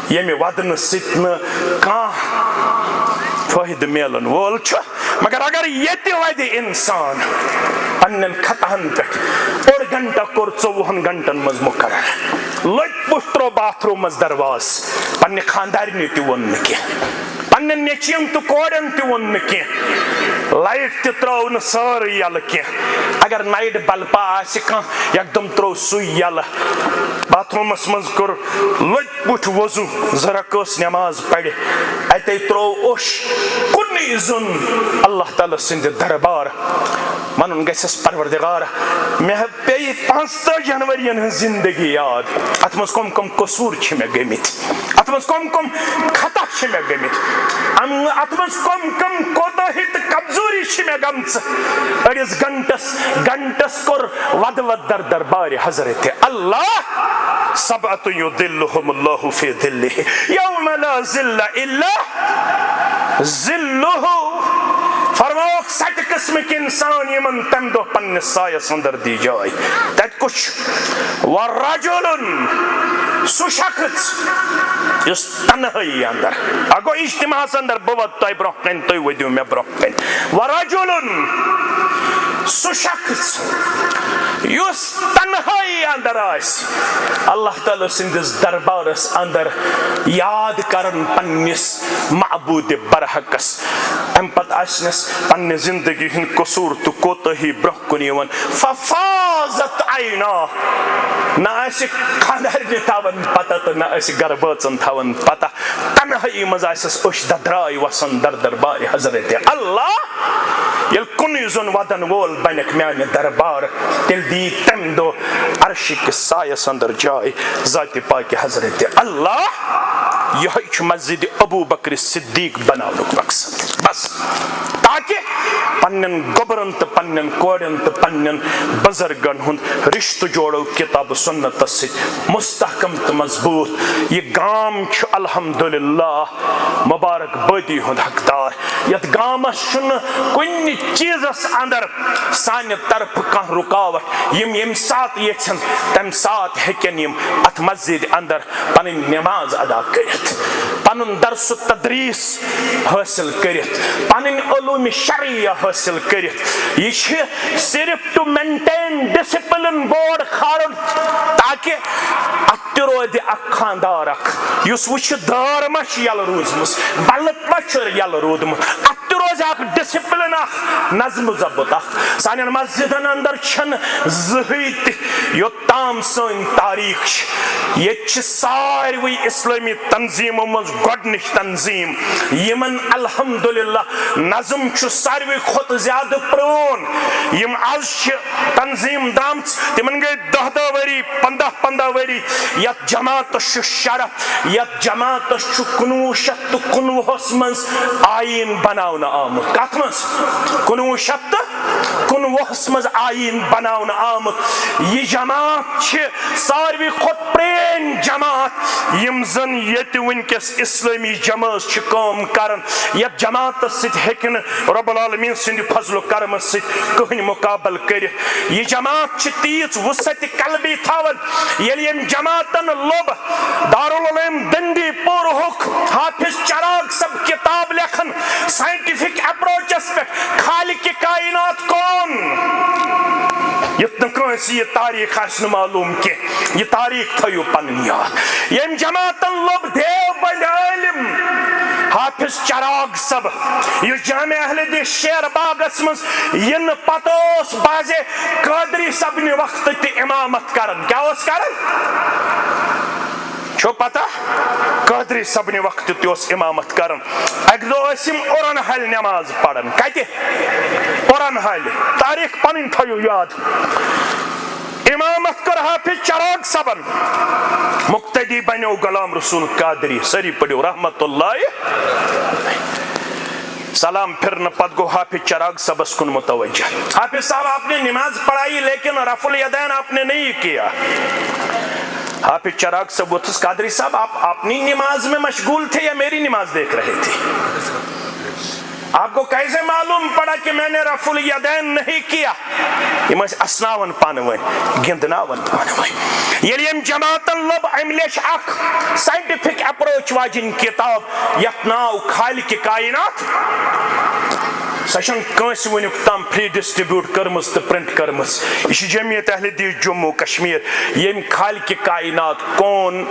ییٚمہِ ودنہٕ سۭتۍ نہٕ کانٛہہ فٲیدٕ میلن وول چھُ مگر اگر ییٚتہِ ودِ انسان پننٮ۪ن خطہن پٮ۪ٹھ 1 گنٹہٕ کوٚر 24 گنٹن منٛز مقرر لٔٹۍ پوٚٹھ تروو باتھ روٗمس درواز پننہِ خاندارنہِ تہِ ووٚن نہٕ کینٛہہ پننٮ۪ن نیٚچوٮ۪ن تہٕ کورٮ۪ن تہِ ووٚن نہٕ کینٛہہ لایٹ تہِ ترٲو نہٕ سٲرٕے یلہٕ کینٛہہ اگر نایٹ بلپا آسہِ کانٛہہ یکدم ترٲو سُے یلہٕ باتھ روٗمس منٛز کوٚر لٔٹۍ پوٚٹھ وضوٗ 2 رکٲژ نٮ۪ماز پرِ اتے ترٲو اوٚش کُنُے زوٚن اللہ تعالیٰ سٕنٛدِ دربار ونُن گژھٮ۪س پروردگار مےٚ پیٚیہِ 45 ؤرین ہٕنٛز زندگی یاد اتھ منٛز کم قصوٗر چھِ مےٚ گٔمٕتۍ اتھ منٛز کم خطا چھِ مےٚ گٔمٕتۍ اتھ منٛز کم کوتاہی تہٕ کمزوری چھِ مےٚ گٔمژٕ أڑِس گنٹس کوٚر ود دربارِ حضرت اللہ سبعۃ یظلہم اللہ فی ظلہ یوم لا ظل الا ظلہ فرماوکھ 7 قسمٕکۍ انسان یِمن تمہِ دۄہ پننِس سایس اندر دی جاے تتہِ کُس چھُ ورجُلن سُہ شخص یس تنہائی اندر اگو اجتماع اندر بہت تہ برہ کن تھی ودیو مے برہ کن ورجلن سہ شخص یس تنہائی اندر اللہ تعالی سندس دربارس اندر یاد کرن پنس معبود برحقس ام پتہ آسنس پنہ زندگی ہند قصور تو کوتاہی برہ کن یوان ففاضت عینا نہ آسہ خاندارنہ تھاون پتہ تو نہ آسہ گھر بٲژن تھاون پتہ تنہائی مز آسس أچھ ددراے وسان در دربار حضرت اللہ یل کُنُے زوٚن ودن وول بنیٚکھ میانہِ دربار تیٚلہِ دی تمہِ دۄہ عرشہِ کِس سایس اندر جاے ذاتِ پاکہِ حضرت اللہ یہے چھُ مسجد ابو بکر صدیق بناونُک مقصد بس تاکہ پنن گوبرن تو پنن کورن تو پنن بزرگن ہند رشتہ جوڑو کتاب سنت ست مستحکم تو مضبوط یہ گام چھ الحمدللہ مبارک بادی ہند حقدار یت گامس چھن کن چیزس اندر سانہ طرف کان رکاوٹ یم سات یژھن تم سات ہیکن یم ات مسجد اندر پنن نماز ادا کرت پنن درس و تدریس حاصل کرت پنن علوم شرعیہ حاصل کرت یہ صرف ٹو مینٹین ڈسپلن بورڈ کھارن تاکہ ات روز اک خاندار اک یس وچ دار مچ یل روزمس بلت مچ یل رودمت ات روز اک ڈسپلن اک نظم و ضبط اک سانن مسجدن اندر چھن زہیت یوتام سن تاریخ یہ ساروی اسلامی تنظیموں مز گۄڈنِچ تنظیم یمن الحمدللہ نظم چھ ساروی کھت زیادہ پرون یم آز تنظیم درامت تمن گئی 10 وری 15 وری یت جماعت شرف یت جماعت 1919 مز آئین بناون آمت کت مز 1919 مز آئین بناون آمت یہ جماعت ساروی کھت پرین جماعت یم زن یت ونکس اسلامی جماعت چھ کام کرن یت جماعت ست ہیکن رب العالمین سند فضل و کرم ست کہن مقابل کرت یہ جماعت چھ تیز وسعت قلبی تھاون یل یم جماعتن لوب دارالعلوم دندی پور ہوک حافظ چراغ سب کتاب لکھن سائنٹیفک اپروچس پہ خالق کائنات کون یتن کنسی یہ تاریخ آسن معلوم کی یہ تاریخ تھیو پنن یاد یم جماعتن لوب دیوبند عالم حافظ چراغ صب یہ جامع اہل حدیث شیر باغس مز ین پتوس بازے قادری صبن وقت تی امامت کرن کیا اس کرن چھو پتہ قادری صبن وقت تی اس امامت کرن اک دو اسم اورن حل نماز پڑھن کہتے اورن حل تاریخ پنن تھیو یاد امامت کر حافظ چراغ صبن مقتدی بنو غلام رسول قادری سری پڑھو رحمت اللہ سلام پھرن پت گو حافظ چراغ صبس کن متوجہ حافظ صاحب آپ نے نماز پڑھائی لیکن رفع الیدین آپ نے نہیں کیا حافظ چراغ صاحب وتھس قادری صاحب آپ اپنی نماز میں مشغول تھے یا میری نماز دیکھ رہے تھے آپ کو کیسے معلوم پڑا کہ میں نے رفع الیدین نہیں کیا یہ میں اسناون پانوائن گندناون پانوائن یہ لیم جماعتن لب عملیش اک سائنٹیفک اپروچ واجن کتاب یتناو خالق کائنات سشن کنس ونیک تام فری ڈسٹریبیوٹ کرمز تو پرنٹ کرمز یہ جمعیت اہل حدیث جموں کشمیر یم خالق کائنات کون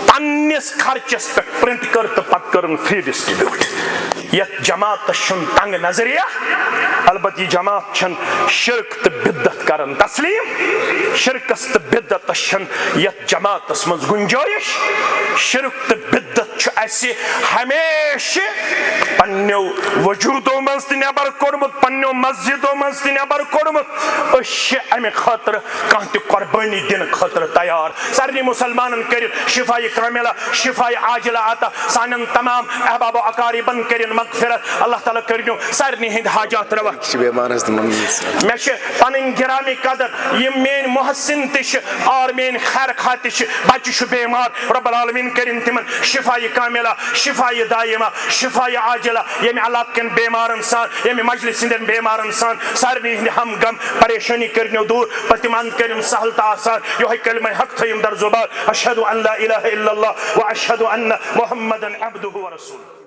پنس خرچس پہ پرنٹ کر تو پت کرن فری ڈسٹریبیوٹ یت جماعت چھن تنگ نظریہ البتہ یہ جماعت چھن شرک تو بدعت کرن تسلیم شرکس تو بدعت چھن یت جماعت مز گنجائش شرک تو بدعت چھ اسی ہمیشہ پنیو وجودو مز تہ نبر کورمت پنیو مسجدو مز تہ نبر کورمت اش امہ خاطر کان تہ قربانی دن خاطر تیار سارے مسلمانن کرت شفاء کاملہ شفاء عاجلہ عطا سانن تمام احباب و اقاربن کرن مغفرت اللہ تعالی کرنو سارے ہند حاجات روا میں پن گرامی قدر یہ مین محسن تہ اور مین خیر خواہ تہ بچہ بیمار رب العالمین کرن تمن شفاء کاملہ کاملہ شفاء دائمہ شفاء عاجلہ یم علاقہ کن بیمارن سان یم مجلس ہندین بیمارن سان سارنی ہند ہم غم پریشانی کرنیو دور پتمان کریم سہل تا آسان یہ کلمہ حق تھیم در زبان اشہد ان لا الہ الا اللہ و اشہد ان محمدا عبدہ و رسولہ.